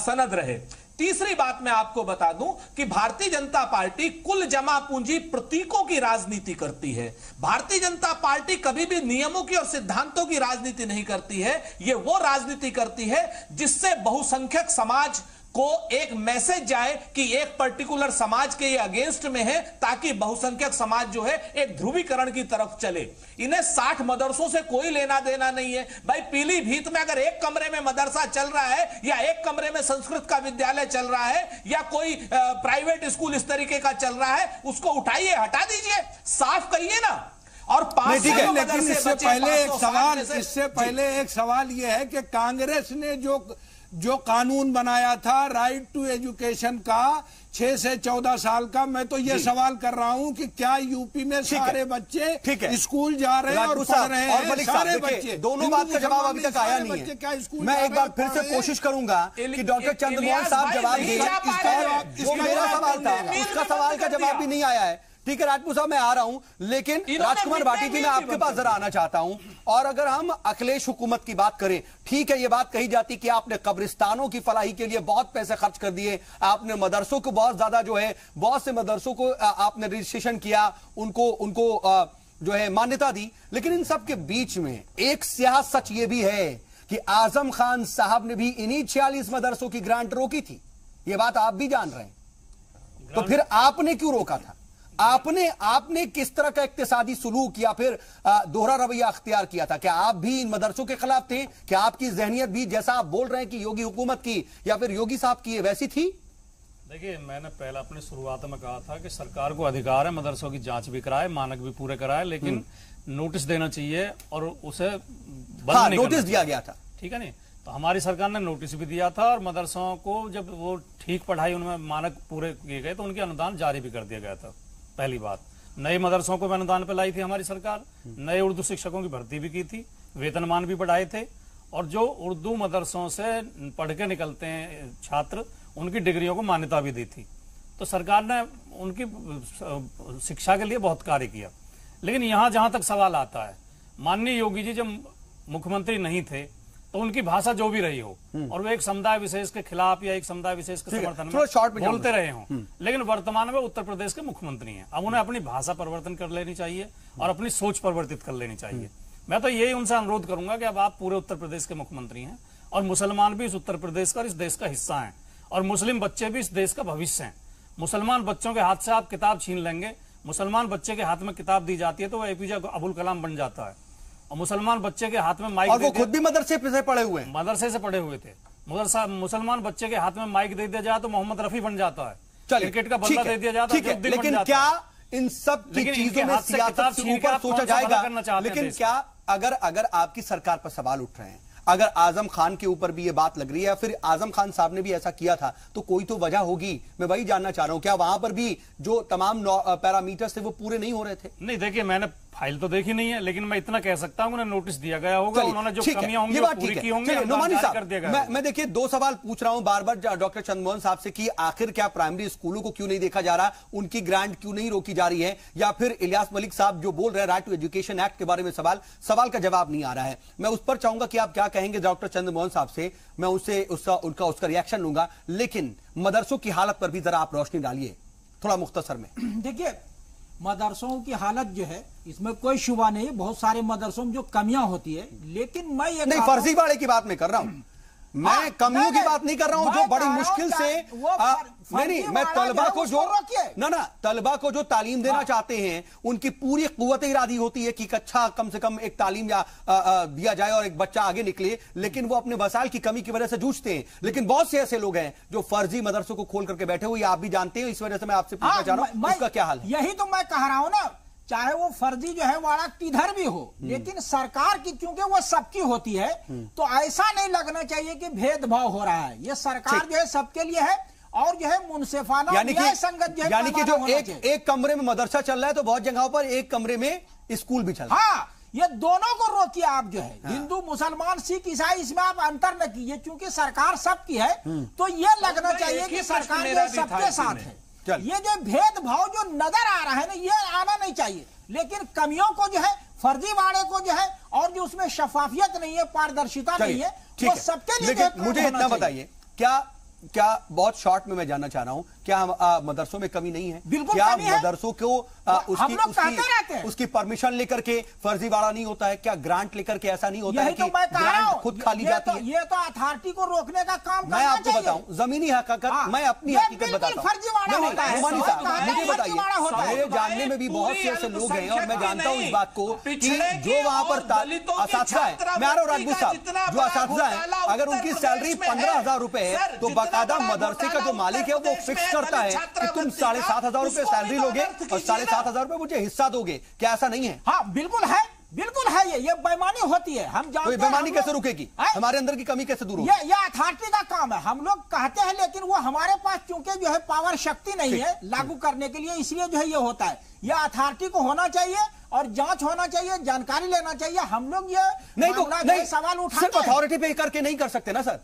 सनद रहे। तीसरी बात मैं आपको बता दूं कि भारतीय जनता पार्टी कुल जमा पूंजी प्रतीकों की राजनीति करती है। भारतीय जनता पार्टी कभी भी नियमों की और सिद्धांतों की राजनीति नहीं करती है। ये वो राजनीति करती है जिससे बहुसंख्यक समाज को एक मैसेज जाए कि एक पर्टिकुलर समाज के ये अगेंस्ट में है, ताकि बहुसंख्यक समाज जो है एक ध्रुवीकरण की तरफ चले। इन्हें 60 मदरसों से कोई लेना देना नहीं है भाई। पीलीभीत में अगर एक कमरे में मदरसा चल रहा है या एक कमरे में संस्कृत का विद्यालय चल रहा है या कोई प्राइवेट स्कूल इस तरीके का चल रहा है, उसको उठाइए, हटा दीजिए, साफ कहिए ना। और लेकिन इससे पहले एक सवाल यह है कि कांग्रेस ने जो कानून बनाया था राइट टू एजुकेशन का 6 से 14 साल का, मैं तो ये सवाल कर रहा हूं कि क्या यूपी में सारे बच्चे स्कूल जा रहे हैं और पढ़ रहे हैं? सारे बच्चे, दोनों बात का जवाब अभी तक आया नहीं है। क्या स्कूल? मैं एक बार फिर से कोशिश करूंगा कि डॉक्टर चंद्रमोहन साहब जवाब दें। जो मेरा सवाल था उसका सवाल का जवाब भी नहीं आया है। ठीक है राजपूत साहब, मैं आ रहा हूं, लेकिन राजकुमार भाटी जी मैं आपके पास जरा आना चाहता हूं। और अगर हम अखिलेश हुकूमत की बात करें, ठीक है ये बात कही जाती कि आपने कब्रिस्तानों की फलाही के लिए बहुत पैसे खर्च कर दिए, आपने मदरसों को बहुत ज्यादा जो है, बहुत से मदरसों को आपने रजिस्ट्रेशन किया, उनको जो है मान्यता दी। लेकिन इन सब के बीच में एक स्याह सच ये भी है कि आजम खान साहब ने भी इन्हीं 46 मदरसों की ग्रांट रोकी थी। ये बात आप भी जान रहे हैं, तो फिर आपने क्यों रोका था? आपने किस तरह का इक्तिसादी सुलूक या फिर दोहरा रवैया अख्तियार किया था? क्या आप भी इन मदरसों के खिलाफ थे? क्या आपकी जहनियत भी जैसा आप बोल रहे हैं कि योगी हुकूमत की या फिर योगी साहब की वैसी थी? देखिए, मैंने पहले अपनी शुरुआत में कहा था कि सरकार को अधिकार है मदरसों की जांच भी कराए, मानक भी पूरे कराए, लेकिन नोटिस देना चाहिए और उसे बंद नहीं नोटिस दिया गया था, ठीक है नहीं? तो हमारी सरकार ने नोटिस भी दिया था और मदरसों को जब वो ठीक पढ़ाई उनमें मानक पूरे किए गए तो उनके अनुदान जारी भी कर दिया गया था। पहली बात, नए मदरसों को अनुदान पे लाई थी हमारी सरकार, नए उर्दू शिक्षकों की भर्ती भी की थी, वेतनमान भी बढ़ाए थे, और जो उर्दू मदरसों से पढ़ के निकलते हैं छात्र, उनकी डिग्रियों को मान्यता भी दी थी। तो सरकार ने उनकी शिक्षा के लिए बहुत कार्य किया। लेकिन यहां जहां तक सवाल आता है, माननीय योगी जी जब मुख्यमंत्री नहीं थे तो उनकी भाषा जो भी रही हो और वो एक समुदाय विशेष के खिलाफ या एक समुदाय विशेष के समर्थन में बोलते रहे हों, लेकिन वर्तमान में उत्तर प्रदेश के मुख्यमंत्री हैं। अब उन्हें अपनी भाषा परिवर्तन कर लेनी चाहिए और अपनी सोच परिवर्तित कर लेनी चाहिए। मैं तो यही उनसे अनुरोध करूंगा कि अब आप पूरे उत्तर प्रदेश के मुख्यमंत्री हैं और मुसलमान भी इस उत्तर प्रदेश का और इस देश का हिस्सा हैं और मुस्लिम बच्चे भी इस देश का भविष्य हैं। मुसलमान बच्चों के हाथ से आप किताब छीन लेंगे, मुसलमान बच्चे के हाथ में किताब दी जाती है तो वो एपीजे अब्दुल कलाम बन जाता है, और मुसलमान बच्चे के हाथ में माइक, और वो खुद भी मदरसे से पढ़े हुए हैं, मदरसे से पढ़े हुए थे। मुसलमान बच्चे के हाथ में माइक दे दिया जाए तो मोहम्मद रफी बन जाता है, क्रिकेट का बल्ला दे दिया जाता है। लेकिन क्या इन सब की चीजों में सियासत से ऊपर सोचा जाएगा? लेकिन क्या अगर आपकी सरकार पर सवाल उठ रहे हैं, अगर आजम खान के ऊपर भी ये बात लग रही है या फिर आजम खान साहब ने भी ऐसा किया था, तो कोई तो वजह होगी। मैं वही जानना चाह रहा हूं, क्या वहां पर भी जो तमाम पैरामीटर्स थे वो पूरे नहीं हो रहे थे? नहीं, देखिए मैंने फाइल तो देखी नहीं है, लेकिन मैं इतना कह सकता हूं उन्हें नोटिस दिया गया होगा, उन्होंने जो कमियां होंगी वो पूरी की होंगी। नोमानी साहब, मैं देखिए 2 सवाल पूछ रहा हूं बार बार डॉक्टर चंद्रमोहन साहब से कि आखिर क्या प्राइमरी स्कूलों को क्यों नहीं देखा जा रहा, उनकी ग्रांट क्यों नहीं रोकी जा रही है, या फिर इलियास मलिक साहब जो बोल रहे हैं राइट टू एजुकेशन एक्ट के बारे में सवाल का जवाब नहीं आ रहा है। मैं उस पर चाहूंगा कि आप क्या कहेंगे डॉक्टर चंद्रमोहन साहब से, मैं उससे उसका रिएक्शन लूंगा, लेकिन मदरसों की हालत पर भी जरा आप रोशनी डालिए थोड़ा मुख्तसर में। देखिए, मदरसों की हालत जो है इसमें कोई शुबा नहीं, बहुत सारे मदरसों में जो कमियां होती है, लेकिन मैं ये नहीं, फर्जीवाड़े की बात मैं कर रहा हूं, मैं कमियों की बात नहीं कर रहा हूं, जो बड़ी मुश्किल से नहीं, मैं तलबा को जो तलबा को जो तालीम देना चाहते हैं उनकी पूरी कुव्वत इरादी होती है कि अच्छा कम से कम एक तालीम या दिया जाए और एक बच्चा आगे निकले, लेकिन वो अपने वसाइल की कमी की वजह से जूझते हैं। लेकिन बहुत से ऐसे लोग हैं जो फर्जी मदरसों को खोल करके बैठे हुए, आप भी जानते हैं, इस वजह से मैं आपसे पूछना चाह रहा हूं उसका क्या हाल है? यही तो मैं कह रहा हूं ना, चाहे वो फर्जी जो है वाला किधर भी हो, लेकिन सरकार की क्योंकि वो सबकी होती है, तो ऐसा नहीं लगना चाहिए कि भेदभाव हो रहा है। ये सरकार जो है सबके लिए है और जो है मुनसिफाना न्याय संगत जो है, यानी कि जो एक कमरे में मदरसा चल रहा है तो बहुत जगहों पर एक कमरे में स्कूल भी चल रहा है। हाँ, ये दोनों को रोकिए आप जो है, हिंदू मुसलमान सिख ईसाई, इसमें आप अंतर न कीजिए, क्योंकि सरकार सबकी है, तो ये लगना चाहिए कि सरकार जो सबके साथ है। ये जो भेदभाव जो नजर आ रहा है ना, ये आना नहीं चाहिए, लेकिन कमियों को जो है, फर्जीवाड़े को जो है, और जो उसमें शफाफियत नहीं है, पारदर्शिता नहीं है, वो सबके लिए। मुझे इतना बताइए, क्या बहुत शॉर्ट में मैं जानना चाह रहा हूं, क्या मदरसों में कमी नहीं है? बिल्कुल क्या कमी है। मदरसों को उसकी परमिशन लेकर के फर्जीवाड़ा नहीं होता है? क्या ग्रांट लेकर के ऐसा नहीं होता है कि ग्रांट खुद खाली जाती है? ये तो अथॉरिटी को रोकने का काम मैं आपको बताऊं, जमीनी हकीकत, मैं अपनी हकीकत बताता हूं। नुमानी साहब, मुझे बताइए, मेरे जानने में भी बहुत से ऐसे लोग हैं और मैं जानता हूं इस बात को कि जो वहां पर असातिज़ा है, मैं आ रहा हूं राजपूत साहब, जो असातिज़ा है अगर उनकी सैलरी 15,000 रुपए है तो बाकायदा मदरसे का जो मालिक है वो फिक्स करता है कि तुम 7,500 रुपए सैलरी लोगे और 7,500 रुपए मुझे हिस्सा दोगे। क्या ऐसा नहीं है? हाँ, बिल्कुल है, बिल्कुल है। ये बेईमानी होती है, हम जानते हैं। बेईमानी कैसे रुकेगी? हमारे अंदर की कमी कैसे दूर होगी? ये अथॉरिटी का काम है, हम लोग कहते हैं, लेकिन वो हमारे पास चूंकि जो है पावर शक्ति नहीं है लागू करने के लिए, इसलिए जो है ये होता है। ये अथॉरिटी को होना चाहिए और जांच होना चाहिए, जानकारी लेना चाहिए। हम लोग ये नहीं सवाल उठाते सिर्फ अथॉरिटी पे करके नहीं कर सकते ना सर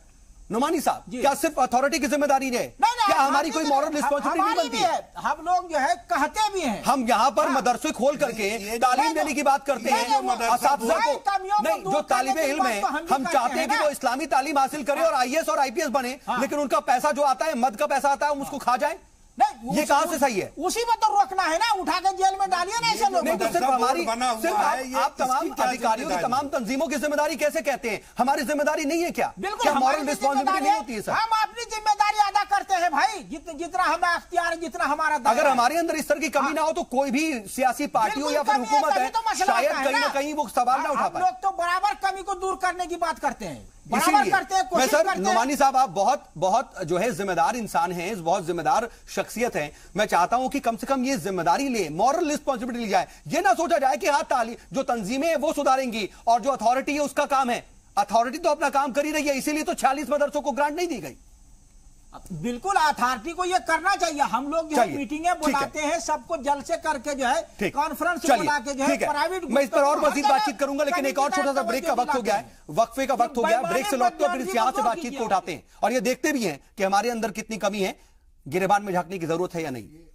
नुमानी साहब, क्या सिर्फ अथॉरिटी की जिम्मेदारी है? क्या हमारी कोई मॉरल रिस्पॉन्सिबिलिटी नहीं बनती है? हम लोग जो है कहते भी हैं, हम यहाँ पर मदरसे खोल करके तालीम देने की बात करते हैं असातिज़ा को, नहीं जो तालिबे इल्म है हम चाहते हैं कि वो इस्लामी तालीम हासिल करे और IAS और IPS बने, लेकिन उनका पैसा जो आता है, मद का पैसा आता है, हम उसको खा जाए। नहीं, ये कहां से सही है? उसी में तो रोकना है ना, उठा के जेल में डालिए ना ऐसे लोग। नहीं तो सिर्फ हमारी, सिर्फ आप तमाम अधिकारियों की, तमाम तंजीमों की जिम्मेदारी कैसे कहते हैं? हमारी जिम्मेदारी नहीं है क्या? बिल्कुल, मॉरल रिस्पॉन्सिबिलिटी नहीं होती है सर? हम अपनी जिम्मेदारी अदा करते हैं भाई, जितना हमें अख्तियार है, जितना हमारा। अगर हमारे अंदर इस तरह की कमी ना हो तो कोई भी सियासी पार्टी हो या फिर हुकूमत है, शायद कहीं ना कहीं वो सवाल ना उठा पाए। लोग तो बराबर कमी को दूर करने की बात करते हैं, इसीलिए मैं सर नुमानी साहब, आप बहुत जो है जिम्मेदार इंसान हैं, बहुत जिम्मेदार शख्सियत हैं। मैं चाहता हूं कि कम से कम ये जिम्मेदारी ले, मॉरल रिस्पॉन्सिबिलिटी ली जाए। ये ना सोचा जाए कि हाँ तालीम जो तंजीमें हैं वो सुधारेंगी और जो अथॉरिटी है उसका काम है। अथॉरिटी तो अपना काम कर ही रही है, इसीलिए तो 46 मदरसों को ग्रांट नहीं दी गई। बिल्कुल अथॉरिटी को ये करना चाहिए। हम लोग जो है मीटिंगें बुलाते हैं, सबको जलसे करके जो है कॉन्फ्रेंस बुला के जो है प्राइवेट, मैं इस पर और मजीद बातचीत करूंगा, लेकिन एक और छोटा सा ब्रेक का वक्त हो गया है, वक्फे का वक्त हो गया। ब्रेक से लौटते हैं, फिर यहां से बातचीत को उठाते हैं और ये देखते भी हैं कि हमारे अंदर कितनी कमी है, गिरेबान में झांकने की जरूरत है या नहीं।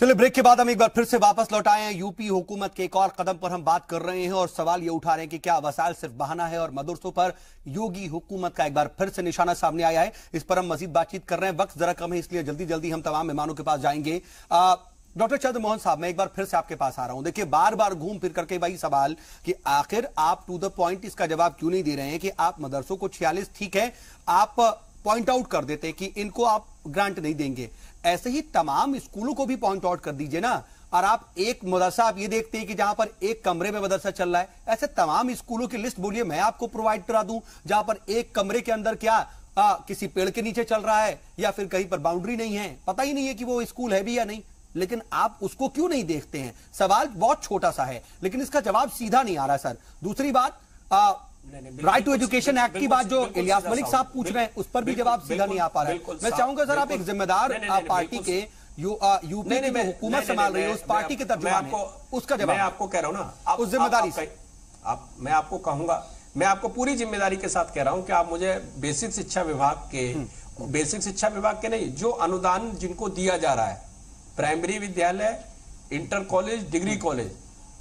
चलिए ब्रेक के बाद हम एक बार फिर से वापस लौट आए हैं। यूपी हुकूमत के एक और कदम पर हम बात कर रहे हैं और सवाल ये उठा रहे हैं कि क्या वसाइल सिर्फ बहाना है और मदरसों पर योगी हुकूमत का एक बार फिर से निशाना सामने आया है। इस पर हम मजीद बातचीत कर रहे हैं, वक्त जरा कम है इसलिए जल्दी जल्दी हम तमाम मेहमानों के पास जाएंगे। डॉक्टर चंद्रमोहन साहब, मैं एक बार फिर से आपके पास आ रहा हूं। देखिए बार बार घूम फिर करके वही सवाल कि आखिर आप टू द पॉइंट इसका जवाब क्यों नहीं दे रहे हैं कि आप मदरसों को 46 ठीक है आप पॉइंट आउट कर देते कि इनको आप ग्रांट नहीं देंगे, ऐसे ही तमाम स्कूलों को भी पॉइंट आउट कर दीजिए ना। और आप एक मदरसा आप ये देखते हैं कि जहां पर एक कमरे में मदरसा चल रहा है, ऐसे तमाम स्कूलों की लिस्ट बोलिए, मैं आपको प्रोवाइड करा दूं जहां पर एक कमरे के अंदर क्या किसी पेड़ के नीचे चल रहा है या फिर कहीं पर बाउंड्री नहीं है, पता ही नहीं है कि वो स्कूल है भी या नहीं, लेकिन आप उसको क्यों नहीं देखते हैं? सवाल बहुत छोटा सा है लेकिन इसका जवाब सीधा नहीं आ रहा सर। दूसरी बात, राइट टू एजुकेशन एक्ट की बात जो इलियास मलिक साहब पूछ रहे हैं उस पर भी जवाब सीधा नहीं आ पा रहा है। मैं चाहूंगा सर आप एक जिम्मेदार पार्टी के यूपी में हुकूमत संभाल रही है उस पार्टी के तर्जुमान हैं, उसका जवाब मैं आपको कह रहा हूं ना, उस जिम्मेदारी से मैं आपको कहूंगा, मैं आपको पूरी जिम्मेदारी के साथ कह रहा हूं कि आप मुझे बेसिक शिक्षा विभाग के नहीं, जो अनुदान जिनको दिया जा रहा है, प्राइमरी विद्यालय, इंटर कॉलेज, डिग्री कॉलेज,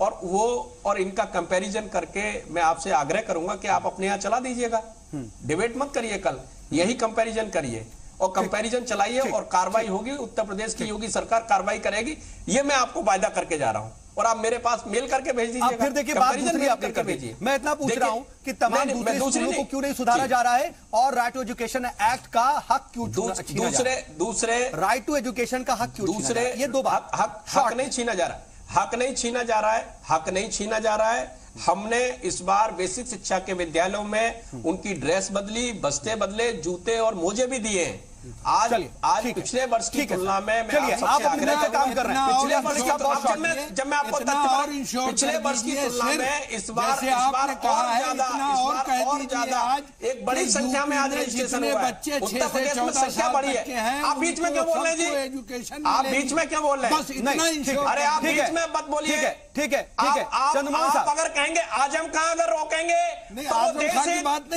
और इनका कंपैरिजन करके मैं आपसे आग्रह करूंगा कि आप अपने यहां चला दीजिएगा, डिबेट मत करिए, कल यही कंपैरिजन करिए और कंपैरिजन चलाइए और कार्रवाई होगी। उत्तर प्रदेश की योगी सरकार कार्रवाई करेगी, ये मैं आपको वायदा करके जा रहा हूं और आप मेरे पास मेल करके भेज दीजिएगा। फिर देखिए बात दूसरी आप करके भेजिए। मैं इतना पूछ रहा हूं कि तमाम दूसरे स्कूलों को क्यों नहीं सुधारा जा रहा है और राइट टू एजुकेशन एक्ट का हक क्यों दूसरे राइट टू एजुकेशन का हक क्यों दूसरे ये दो बात हक नहीं छीना जा रहा है, हक नहीं छीना जा रहा है। हमने इस बार बेसिक शिक्षा के विद्यालयों में उनकी ड्रेस बदली, बस्ते बदले, जूते और मोजे भी दिए हैं। आज पिछले वर्ष की तुलना में मैं आप अपने काम कर रहे हैं। पिछले वर्ष की जब मैं आपको पिछले वर्ष की तुलना में इस बार और ज्यादा एक बड़ी संख्या में आज रजिस्ट्रेशन हुआ है। उत्तर प्रदेश में संख्या बढ़ी है। आप बीच में क्यों बोल रहे हैं जी? आप बीच में क्यों बोल रहे हैं? अरे आप बीच में मत बोलिए। ठीक है आप अगर कहेंगे आजम खां अगर रोकेंगे तो वो देश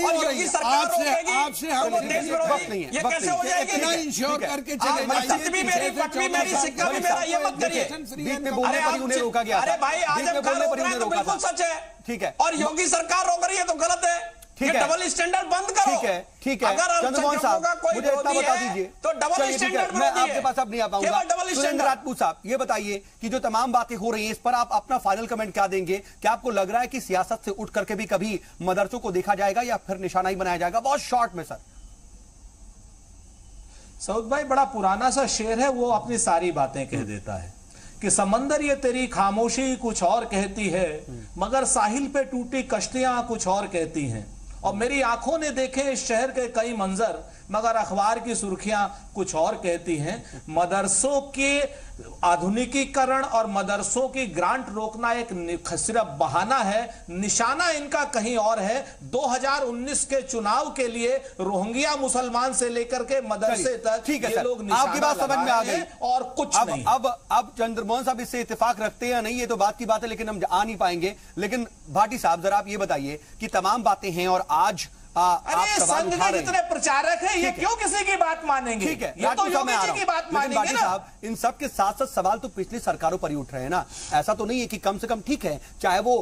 और योगी सरकार रोकेगी तो वो देश रोकेगी, ये कैसे हो जाएगी? इंश्योर करके चले मेरी सिक्का भी मेरा, ये मत करिए। बीच में बोलने पर उन्हें रोका गया। अरे भाई आजम खां रोक रहे हैं तो बिल्कुल सच है, ठीक है, और योगी सरकार रोक रही है तो गलत है। ठीक है, डबल स्टैंडर्ड बंद करो। ठीक है अगर चंद्रमोहन साहब मुझे इतना बता दीजिए तो डबल स्टैंडर्ड मैं आपके पास अब नहीं आ पाऊंगा। सुरेंद्र राजपूत साहब ये बताइए कि जो तमाम बातें हो रही हैं इस पर आप अपना फाइनल कमेंट क्या देंगे? क्या आपको लग रहा है कि सियासत से उठ करके भी कभी मदरसों को देखा जाएगा या फिर निशाना ही बनाया जाएगा? बहुत शॉर्ट में सर। सऊद भाई बड़ा पुराना सा शेर है, वो अपनी सारी बातें कह देता है कि समंदर ये तेरी खामोशी कुछ और कहती है, मगर साहिल पे टूटी कश्तियां कुछ और कहती हैं। और मेरी आंखों ने देखे इस शहर के कई मंजर, मगर अखबार की सुर्खियां कुछ और कहती हैं। मदरसों के आधुनिकीकरण और मदरसों की ग्रांट रोकना एक सिर्फ बहाना है, निशाना इनका कहीं और है। 2019 के चुनाव के लिए रोहिंग्या मुसलमान से लेकर के मदरसे तक ये लोग आपकी बात समझ में आ गई और कुछ नहीं। अब चंद्रमोहन साहब इससे इत्तेफाक रखते हैं या नहीं ये तो बात की बात है, लेकिन हम आ नहीं पाएंगे। लेकिन भाटी साहब जरा आप ये बताइए कि तमाम बातें हैं और आज अरे संघ के जितने प्रचारक हैं ये क्यों किसी की बात मानेंगे? ठीक है, ये तो योगी जी की बात मानेंगे ना। साहब इन सब के साथ साथ सवाल तो पिछली सरकारों पर ही उठ रहे हैं ना। ऐसा तो नहीं है कि कम से कम ठीक है चाहे वो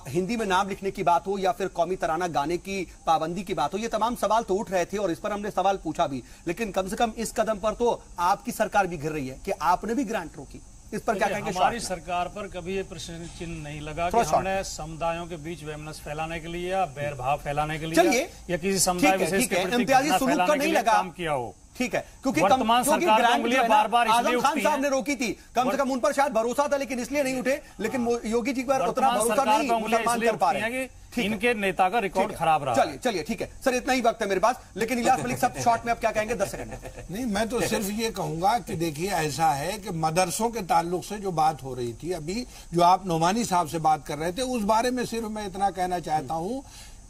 हिंदी में नाम लिखने की बात हो या फिर कौमी तराना गाने की पाबंदी की बात हो, ये तमाम सवाल तो उठ रहे थे और इस पर हमने सवाल पूछा भी, लेकिन कम से कम इस कदम पर तो आपकी सरकार भी घिर रही है कि आपने भी ग्रांट रोकी। इस पर क्या कहेंगे? हमारी सरकार पर कभी ये प्रश्न चिन्ह नहीं लगा कि हमने समुदायों के बीच वैमनस्य फैलाने के लिए या बैरभाव फैलाने के लिए या किसी समुदाय विशेष के प्रति घृणा फैलाने के लिए काम किया हो। ठीक है, क्योंकि वर्तमान सरकार बार-बार आजम खान साहब ने रोकी थी, कम से कम उन पर शायद भरोसा था लेकिन इसलिए नहीं उठे, लेकिन योगी जी पर उतना भरोसा नहीं मुसलमान कर पा रहे हैं। इनके नेता का रिकॉर्ड खराब रहा। चलिए ठीक है सर, इतना ही वक्त है मेरे पास, लेकिन इलियास मलिक साहब शॉर्ट में आप क्या कहेंगे? 10 सेकंड। नहीं, मैं तो सिर्फ ये कहूंगा कि देखिए ऐसा है कि मदरसों के ताल्लुक से जो बात हो रही थी अभी, जो आप नोमानी साहब से बात कर रहे थे, उस बारे में सिर्फ मैं इतना कहना चाहता हूं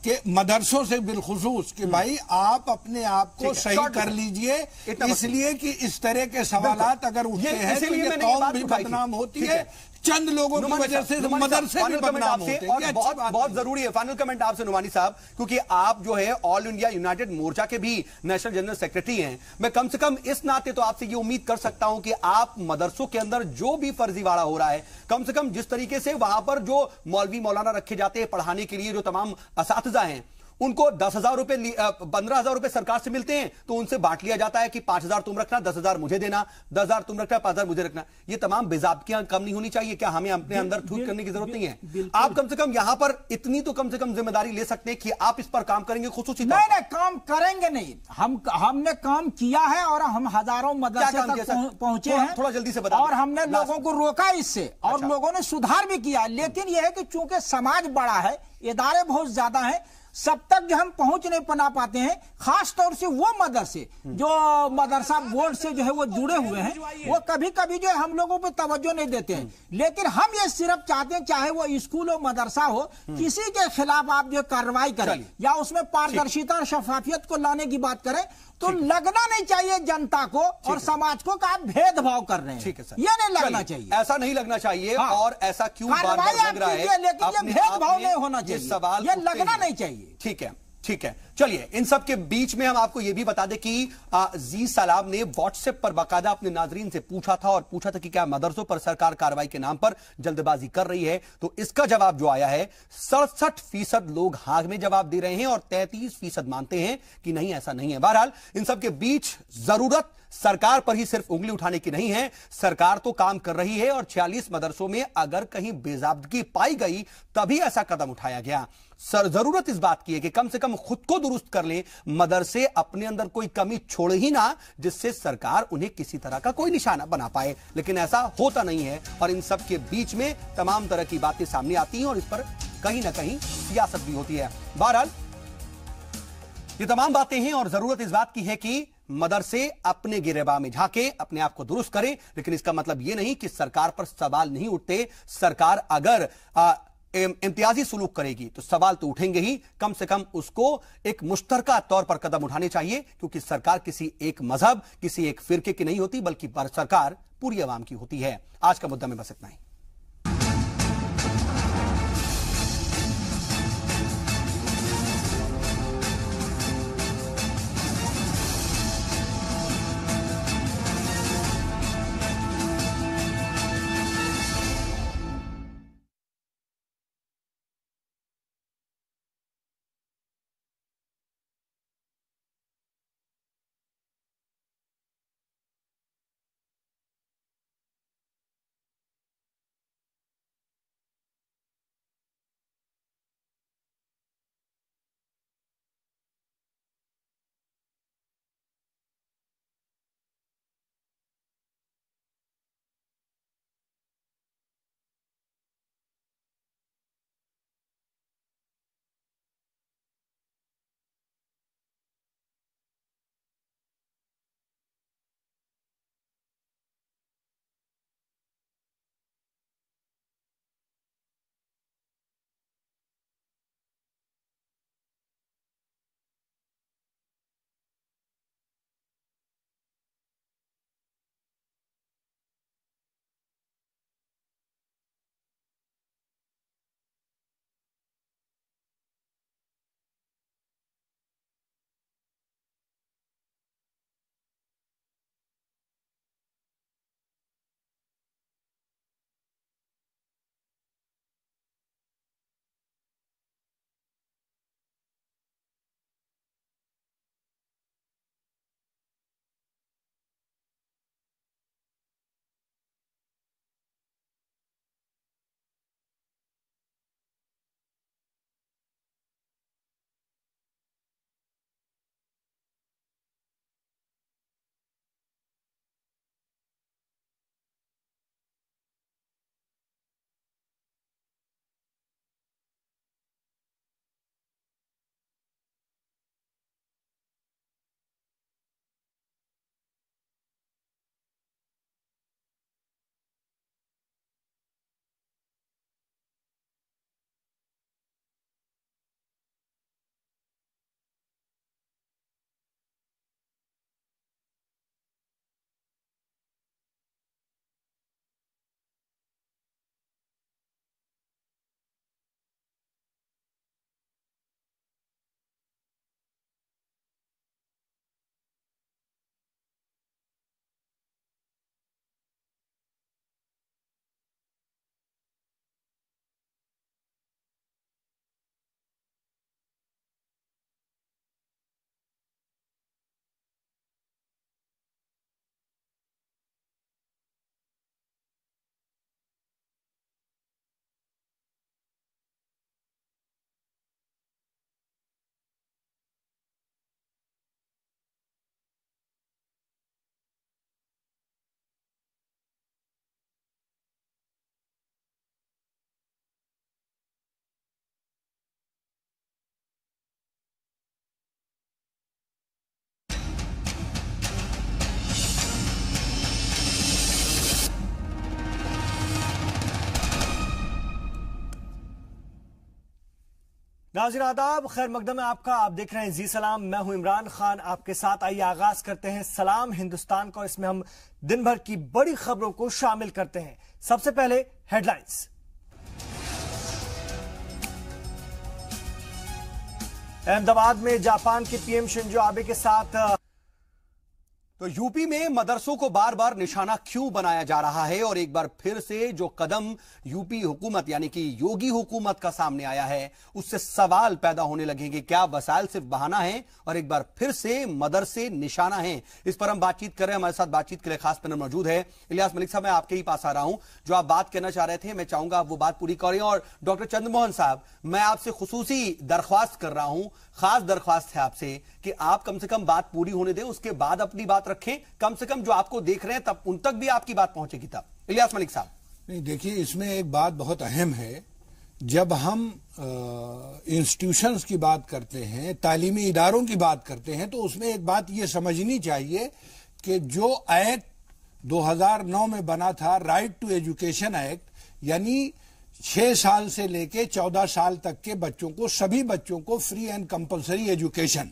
कि मदरसों से बिलखुसूस कि भाई आप अपने आप को सही कर लीजिए, इसलिए कि इस तरह के सवालात अगर उठते हैं तो ये कौम भी बदनाम होती है। चंद लोगों की वजह से मदरसे भी बदनाम होते हैं। और बहुत बहुत जरूरी है फाइनल कमेंट आपसे नुमानी साहब, क्योंकि आप जो है ऑल इंडिया यूनाइटेड मोर्चा के भी नेशनल जनरल सेक्रेटरी हैं। मैं कम से कम इस नाते तो आपसे ये उम्मीद कर सकता हूं कि आप मदरसों के अंदर जो भी फर्जीवाड़ा हो रहा है, कम से कम जिस तरीके से वहां पर जो मौलवी मौलाना रखे जाते हैं पढ़ाने के लिए, जो तमाम असातिज़ा हैं, उनको 10,000 रुपए 15,000 रुपए सरकार से मिलते हैं तो उनसे बांट लिया जाता है कि 5,000 तुम रखना, 10,000 मुझे देना, 10,000 तुम रखना, 5,000 मुझे रखना। ये तमाम बेज़ाब्तियां कम नहीं होनी चाहिए क्या? हमें अपने अंदर छूट करने की जरूरत नहीं है। आप कम से कम यहां पर इतनी तो कम से कम जिम्मेदारी ले सकते हैं कि आप इस पर काम करेंगे खुसूसी तौर पर। नहीं, काम करेंगे नहीं, हमने काम किया है और हम हजारों मदरसे तक पहुंचे हैं। थोड़ा जल्दी से बताएं। और हमने लोगों को रोका इससे, और लोगों ने सुधार भी किया। लेकिन यह है कि चूंकि समाज बड़ा है, इदारे बहुत ज्यादा हैं, सब तक जो हम पहुंच नहीं बना पाते हैं। खास तौर से वो मदरसे जो मदरसा बोर्ड से जो है वो जुड़े हुए हैं, वो कभी कभी जो है हम लोगों पे तवज्जो नहीं देते हैं। लेकिन हम ये सिर्फ चाहते हैं, चाहे वो स्कूल हो मदरसा हो, किसी के खिलाफ आप जो कार्रवाई करें या उसमें पारदर्शिता और शफाफियत को लाने की बात करें, तो लगना नहीं चाहिए जनता को और समाज को कि आप भेदभाव कर रहे हैं। ठीक है सर, ये नहीं लगना चाहिए, ऐसा नहीं लगना चाहिए। हाँ। और ऐसा क्यों बार बार लग रहा है, लेकिन ये भेदभाव नहीं होना चाहिए, सवाल ये लगना नहीं चाहिए। ठीक है, ठीक है। चलिए, इन सब के बीच में हम आपको यह भी बता दें कि जी सलाम ने व्हाट्सएप पर बाकायदा अपने नाजरीन से पूछा था कि क्या मदरसों पर सरकार कार्रवाई के नाम पर जल्दबाजी कर रही है। तो इसका जवाब जो आया है, 67% लोग हाँ में जवाब दे रहे हैं और 33% मानते हैं कि नहीं, ऐसा नहीं है। बहरहाल इन सब के बीच जरूरत सरकार पर ही सिर्फ उंगली उठाने की नहीं है, सरकार तो काम कर रही है और 46 मदरसों में अगर कहीं बेज़ाब्दगी पाई गई तभी ऐसा कदम उठाया गया। जरूरत इस बात की है कि कम से कम खुद को दुरुस्त कर ले, मदरसे अपने अंदर कोई कमी छोड़े ही ना, जिससे सरकार उन्हें किसी तरह का कोई निशाना बना पाए। लेकिन ऐसा होता नहीं है और इन सब के बीच में तमाम तरह की बातें सामने आती हैं और इस पर कहीं ना कहीं सियासत भी होती है। बहरहाल ये तमाम बातें हैं और जरूरत इस बात की है कि मदरसे अपने गिरेबान में झांके, अपने आप को दुरुस्त करें। लेकिन इसका मतलब यह नहीं कि सरकार पर सवाल नहीं उठते। सरकार अगर इम्तियाजी सुलूक करेगी तो सवाल तो उठेंगे ही। कम से कम उसको एक मुश्तरका तौर पर कदम उठाने चाहिए, क्योंकि सरकार किसी एक मजहब, किसी एक फिरके की नहीं होती, बल्कि सरकार पूरी आवाम की होती है। आज का मुद्दा में बस इतना ही। नाज़रीन आदाब, खैर मकदम है आपका। आप देख रहे हैं जी सलाम, मैं हूं इमरान खान आपके साथ। आइए आगाज करते हैं सलाम हिंदुस्तान को। इसमें हम दिन भर की बड़ी खबरों को शामिल करते हैं। सबसे पहले हेडलाइंस। अहमदाबाद में जापान के पीएम शिंजो आबे के साथ। तो यूपी में मदरसों को बार बार निशाना क्यों बनाया जा रहा है, और एक बार फिर से जो कदम यूपी हुकूमत यानी कि योगी हुकूमत का सामने आया है उससे सवाल पैदा होने लगेंगे। क्या वसाइल सिर्फ बहाना है और एक बार फिर से मदरसे निशाना हैं? इस पर हम बातचीत कर रहे हैं। हमारे साथ बातचीत के लिए खास पैनल मौजूद है। इलियास मलिक साहब, मैं आपके ही पास आ रहा हूं। जो आप बात करना चाह रहे थे मैं चाहूंगा आप वो बात पूरी करें। और डॉक्टर चंद्रमोहन साहब, मैं आपसे खुसूसी दरख्वास्त कर रहा हूं, खास दरख्वास्त है आपसे कि आप कम से कम बात पूरी होने दें, उसके बाद अपनी बात रखें। कम से कम जो आपको देख रहे हैं तब उन तक भी आपकी बात पहुंचेगी तब। इलियास मलिक साहब। नहीं, देखिए, इसमें एक बात बहुत अहम है। जब हम इंस्टीट्यूशंस की बात करते हैं, तालीमी इदारों की बात करते हैं, तो उसमें एक बात यह समझनी चाहिए कि जो एक्ट 2009 में बना था, राइट टू एजुकेशन एक्ट, यानी 6 साल से लेके 14 साल तक के बच्चों को, सभी बच्चों को फ्री एंड कंपलसरी एजुकेशन।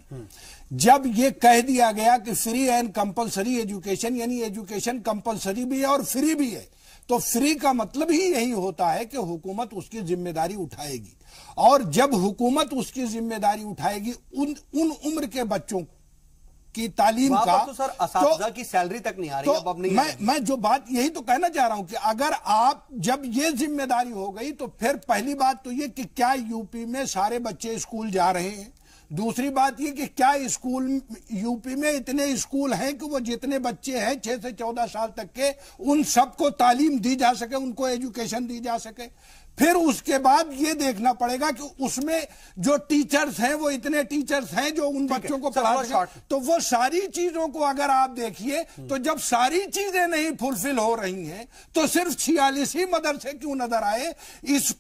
जब ये कह दिया गया कि फ्री एंड कंपलसरी एजुकेशन, यानी एजुकेशन कंपलसरी भी है और फ्री भी है, तो फ्री का मतलब ही यही होता है कि हुकूमत उसकी जिम्मेदारी उठाएगी। और जब हुकूमत उसकी जिम्मेदारी उठाएगी उन उम्र के बच्चों की तालीम का, तो सर असातिज़ा की सैलरी तक नहीं आ रही। तो अब नहीं, मैं जो बात यही तो कहना चाह रहा हूं कि अगर आप जब ये जिम्मेदारी हो गई तो फिर पहली बात तो ये कि क्या यूपी में सारे बच्चे स्कूल जा रहे हैं। दूसरी बात ये कि क्या स्कूल यूपी में इतने स्कूल हैं कि वो जितने बच्चे हैं 6 से 14 साल तक के, उन सबको तालीम दी जा सके, उनको एजुकेशन दी जा सके। फिर उसके बाद ये देखना पड़ेगा कि उसमें जो टीचर्स हैं वो इतने टीचर्स हैं जो उन बच्चों को पढ़ा सके। तो वो सारी चीजों को अगर आप देखिए तो जब सारी चीजें नहीं फुलफिल हो रही हैं तो सिर्फ 46 ही मदरसे क्यों नजर आए। इस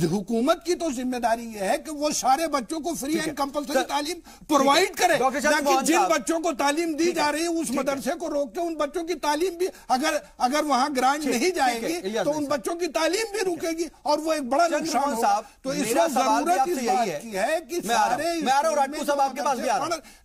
हुकूमत की तो जिम्मेदारी ये है कि वो सारे बच्चों को फ्री एंड कंपलसरी तालीम प्रोवाइड करे, ताकि जिन बच्चों को तालीम दी जा रही है उस मदरसे को रोक के उन बच्चों की तालीम भी, अगर वहां ग्रांट नहीं जाएगी तो उन बच्चों की तालीम भी रुकेगी और वो एक बड़ा नुकसान साहब। तो इसमें जरूरत इस बात की है कि सारे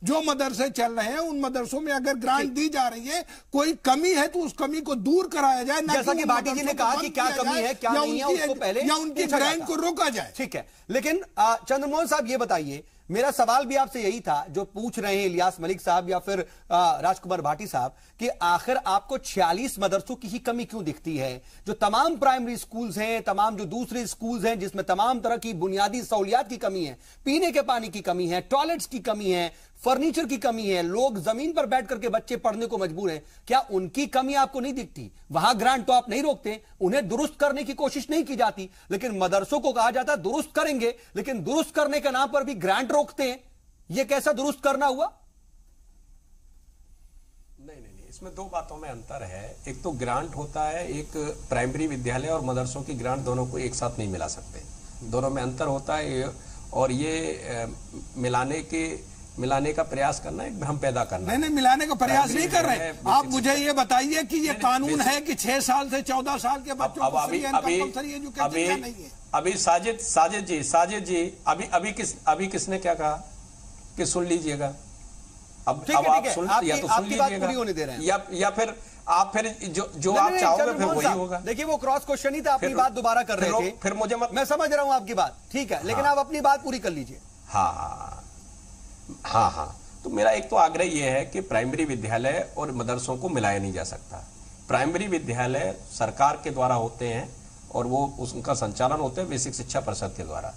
जो मदरसे चल रहे हैं उन मदरसों में अगर ग्रांट दी जा रही है, कोई कमी है तो उस कमी को दूर कराया जाए, जैसा कि भाटी जी ने कहा कि क्या कमी है क्या नहीं है उसको पहले, या उनकी ग्रांट को रोका जाए। ठीक है, लेकिन चंद्रमोहन साहब ये बताइए, मेरा सवाल भी आपसे यही था जो पूछ रहे हैं इलियास मलिक साहब या फिर राजकुमार भाटी साहब, कि आखिर आपको 46 मदरसों की ही कमी क्यों दिखती है? जो तमाम प्राइमरी स्कूल्स हैं, तमाम जो दूसरे स्कूल्स हैं जिसमें तमाम तरह की बुनियादी सहूलियात की कमी है, पीने के पानी की कमी है, टॉयलेट्स की कमी है, फर्नीचर की कमी है, लोग जमीन पर बैठ करके बच्चे पढ़ने को मजबूर हैं, क्या उनकी कमी आपको नहीं दिखती? वहां ग्रांट तो आप नहीं रोकते, उन्हें दुरुस्त करने की कोशिश नहीं की जाती, लेकिन मदरसों को कहा जाता है दुरुस्त करेंगे, लेकिन दुरुस्त करने के नाम पर भी ग्रांट रोकते हैं। यह कैसा दुरुस्त करना हुआ? नहीं, इसमें दो बातों में अंतर है। एक तो ग्रांट होता है, एक प्राइमरी विद्यालय और मदरसों की ग्रांट दोनों को एक साथ नहीं मिला सकते, दोनों में अंतर होता है। और ये मिलाने का प्रयास करना, एक भ्रम पैदा करना। नहीं, मिलाने का प्रयास नहीं कर रहे। आप मुझे ये बताइए कि ये कानून है कि 6 साल से 14 साल के बच्चों को फ्री एंड कंपलसरी एजुकेशन नहीं है। अभी साजिद जी अभी किसने क्या कहा कि सुन लीजिएगा। अब आप सुन या तो सुन लीजिएगा या फिर आप जो आप चाहोगे फिर वही होगा। देखिए वो क्रॉस क्वेश्चन ही था, अपनी बात दोबारा कर रहे थे। फिर मुझे मैं समझ रहा हूं आपकी बात, ठीक है, लेकिन आप अपनी बात पूरी कर लीजिए। हाँ, तो मेरा एक तो आग्रह यह है कि प्राइमरी विद्यालय और मदरसों को मिलाया नहीं जा सकता। प्राइमरी विद्यालय सरकार के द्वारा होते हैं और वो उनका संचालन होता है बेसिक शिक्षा परिषद के द्वारा।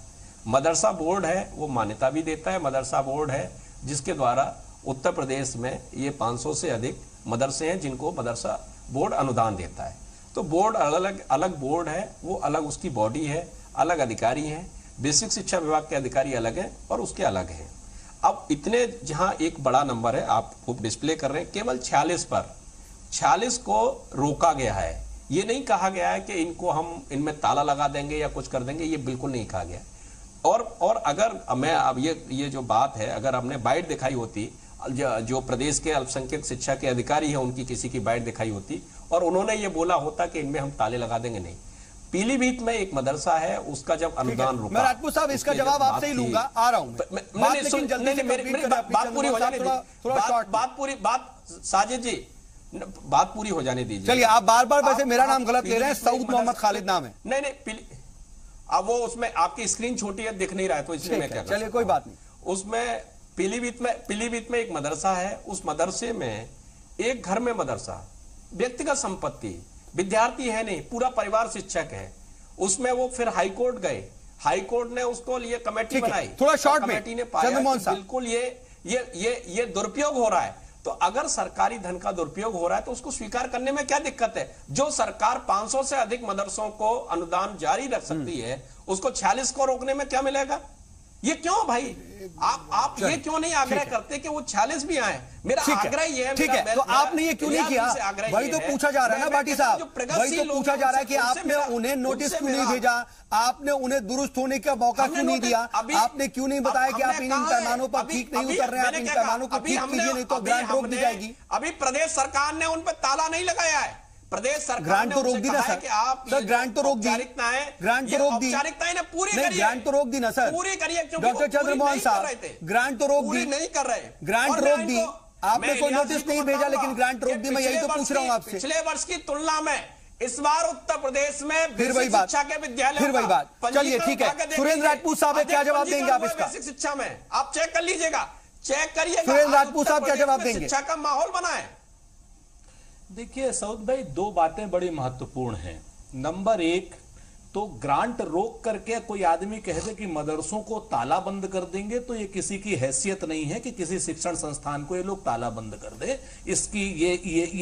मदरसा बोर्ड है, वो मान्यता भी देता है। मदरसा बोर्ड है जिसके द्वारा उत्तर प्रदेश में ये 500 से अधिक मदरसे हैं जिनको मदरसा बोर्ड अनुदान देता है। तो बोर्ड अलग बोर्ड है, वो अलग उसकी बॉडी है, अलग अधिकारी हैं। बेसिक शिक्षा विभाग के अधिकारी अलग हैं और उसके अलग हैं। अब इतने जहां एक बड़ा नंबर है आप खूब डिस्प्ले कर रहे हैं, केवल 46 को रोका गया है। ये नहीं कहा गया है कि इनको हम इनमें ताला लगा देंगे या कुछ कर देंगे, ये बिल्कुल नहीं कहा गया। और अगर मैं अब ये जो बात है, अगर हमने बाइट दिखाई होती, जो प्रदेश के अल्पसंख्यक शिक्षा के अधिकारी हैं उनकी किसी की बाइट दिखाई होती और उन्होंने ये बोला होता कि इनमें हम ताले लगा देंगे, नहीं, पीलीभीत में एक मदरसा है, उसका जब अनुदान रुका, मैं राजपूत साहब इसका जवाब आपसे ही लूंगा, आ रहा हूं बात पूरी हो जाने दीजिए, साजिद जी बात पूरी हो जाने दीजिए। चलिए, आप बार बार वैसे मेरा नाम गलत ले रहे हैं, सऊद मोहम्मद खालिद नाम है। नहीं, अब वो उसमें आपकी स्क्रीन छोटी है, दिख नहीं रहा है, तो इसलिए मैं क्या कर, चलिए कोई बात नहीं। उसमें पीलीभीत में एक मदरसा है, उस मदरसे में एक घर में मदरसा, व्यक्तिगत संपत्ति, विद्यार्थी है नहीं, पूरा परिवार शिक्षक है, उसमें वो फिर हाईकोर्ट गए, हाईकोर्ट ने उसको लिए कमेटी बनाई, थोड़ा शॉर्ट में, कमेटी ने पाया कि बिल्कुल ये दुरुपयोग हो रहा है। तो अगर सरकारी धन का दुरुपयोग हो रहा है तो उसको स्वीकार करने में क्या दिक्कत है? जो सरकार 500 से अधिक मदरसों को अनुदान जारी रख सकती है, उसको 46 को रोकने में क्या मिलेगा? ये क्यों भाई? आप ये क्यों नहीं आग्रह करते कि वो 46 भी आए? मेरा आग्रह ये है। ठीक है, तो आपने ये क्यों नहीं किया? वही तो पूछा जा रहा है ना भाटी साहब, वही तो पूछा जा रहा है कि आपने उन्हें नोटिस क्यों नहीं भेजा, आपने उन्हें दुरुस्त होने का मौका क्यों नहीं दिया, आपने क्यों नहीं बताया कि आप इन पैमानों पर ठीक नहीं उतर रहे हैं, आप इन पैमानों को ठीक कीजिए, नहीं तो ग्रांट रोक दी जाएगी। अभी प्रदेश सरकार ने उन पर ताला नहीं लगाया है, प्रदेश सरकार ग्रांट तो रोक दी ना सर, ग्रांट तो रोक दी, ग्रांट तो रोक दी, पूरी ग्रांट तो रोक दी ना सर, पूरी करिए। डॉक्टर चंद्रमोहन साहब, ग्रांट तो रोक दी, नहीं कर रहे, ग्रांट रोक दी, आपने कोई नोटिस नहीं भेजा लेकिन ग्रांट रोक दी। मैं यही तो पूछ रहा हूं आपसे। पिछले वर्ष की तुलना में इस बार उत्तर प्रदेश में फिर वही बात, शिक्षा के विद्यालय, फिर वही बात। चलिए ठीक है, सुरेंद्र राजपूत साहब क्या जवाब देंगे आप इसका? बेसिक शिक्षा में आप चेक कर लीजिएगा, चेक करिएगा, सुरेंद्र राजपूत साहब क्या जवाब देंगे? शिक्षा का माहौल बना है। देखिए सऊद भाई, दो बातें बड़ी महत्वपूर्ण हैं। नंबर एक, तो ग्रांट रोक करके कोई आदमी कह दे कि मदरसों को ताला बंद कर देंगे, तो ये किसी की हैसियत नहीं है कि किसी शिक्षण संस्थान को ये लोग ताला बंद कर दे। इसकी ये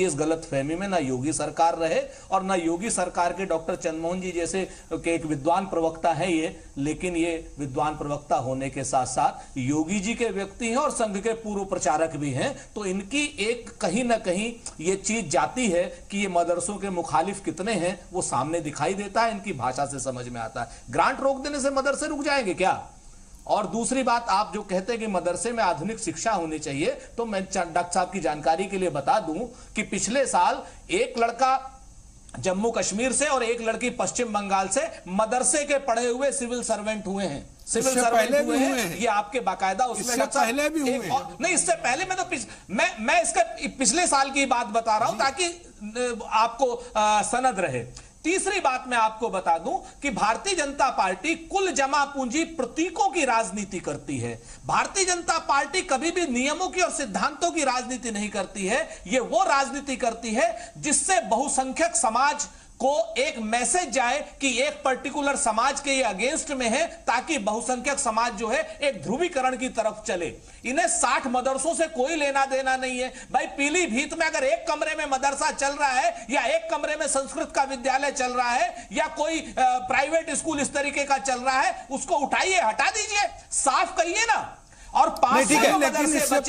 इस गलत फहमी में ना योगी सरकार रहे और ना योगी सरकार के डॉक्टर चंद्रमोहन जी जैसे के एक विद्वान प्रवक्ता है ये, लेकिन ये विद्वान प्रवक्ता होने के साथ साथ योगी जी के व्यक्ति हैं और संघ के पूर्व प्रचारक भी हैं। तो इनकी एक कहीं ना कहीं ये चीज जाती है कि ये मदरसों के मुखालिफ कितने हैं, वो सामने दिखाई देता है, इनकी भाषा से समझ में आता है। ग्रांट रोक देने से मदरसे रुक जाएंगे क्या? और दूसरी बात, आप जो कहते हैं कि मदरसे में आधुनिक शिक्षा होनी चाहिए, तो मैं डॉक्टर साहब की जानकारी के लिए बता दूं कि पिछले साल एक लड़का जम्मू कश्मीर से और एक लड़की पश्चिम बंगाल से मदरसे के पढ़े हुए सिविल सर्वेंट हुए हैं। सिविल सर्वेंट हुए हैं, ये आपके बाकायदा उसमें पहले भी हुए नहीं, इससे पहले मैं तो मैं इसके पिछले साल की बात बता रहा हूं ताकि आपको सनद रहे। तीसरी बात मैं आपको बता दूं कि भारतीय जनता पार्टी कुल जमा पूंजी प्रतीकों की राजनीति करती है। भारतीय जनता पार्टी कभी भी नियमों की और सिद्धांतों की राजनीति नहीं करती है। ये वो राजनीति करती है जिससे बहुसंख्यक समाज को एक मैसेज जाए कि एक पर्टिकुलर समाज के ये अगेंस्ट में है, ताकि बहुसंख्यक समाज जो है एक ध्रुवीकरण की तरफ चले। इन्हें 60 मदरसों से कोई लेना देना नहीं है भाई। पीलीभीत में अगर एक कमरे में मदरसा चल रहा है या एक कमरे में संस्कृत का विद्यालय चल रहा है या कोई प्राइवेट स्कूल इस तरीके का चल रहा है, उसको उठाइए, हटा दीजिए, साफ कहिए ना। और लेकिन इससे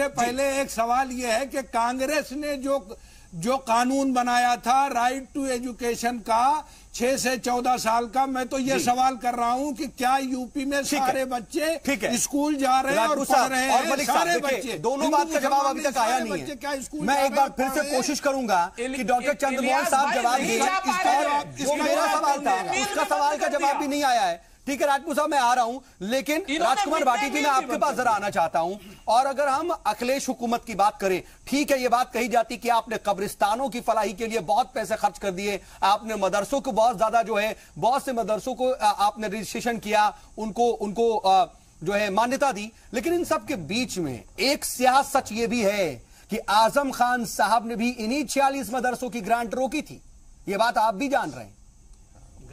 पहले एक सवाल यह है कि कांग्रेस ने जो कानून बनाया था राइट टू एजुकेशन का 6 से 14 साल का, मैं तो ये सवाल कर रहा हूं कि क्या यूपी में सारे बच्चे स्कूल जा रहे हैं और पढ़ रहे हैं? सारे बच्चे, दोनों बात का जवाब अभी तक आया नहीं है। मैं एक बार फिर से कोशिश करूंगा कि डॉक्टर चंद्रमोहन साहब जवाब दें। जो मेरा सवाल था उसका सवाल का जवाब भी नहीं आया है। ठीक है राजपूत साहब, मैं आ रहा हूं, लेकिन राजकुमार भाटी जी मैं आपके पास जरा आना चाहता हूं। और अगर हम अखिलेश हुकूमत की बात करें, ठीक है, ये बात कही जाती कि आपने कब्रिस्तानों की फलाही के लिए बहुत पैसे खर्च कर दिए, आपने मदरसों को बहुत ज्यादा जो है, बहुत से मदरसों को आपने रजिस्ट्रेशन किया, उनको जो है मान्यता दी। लेकिन इन सब के बीच में एक स्याह सच ये भी है कि आजम खान साहब ने भी इन्हीं 46 मदरसों की ग्रांट रोकी थी। ये बात आप भी जान रहे हैं,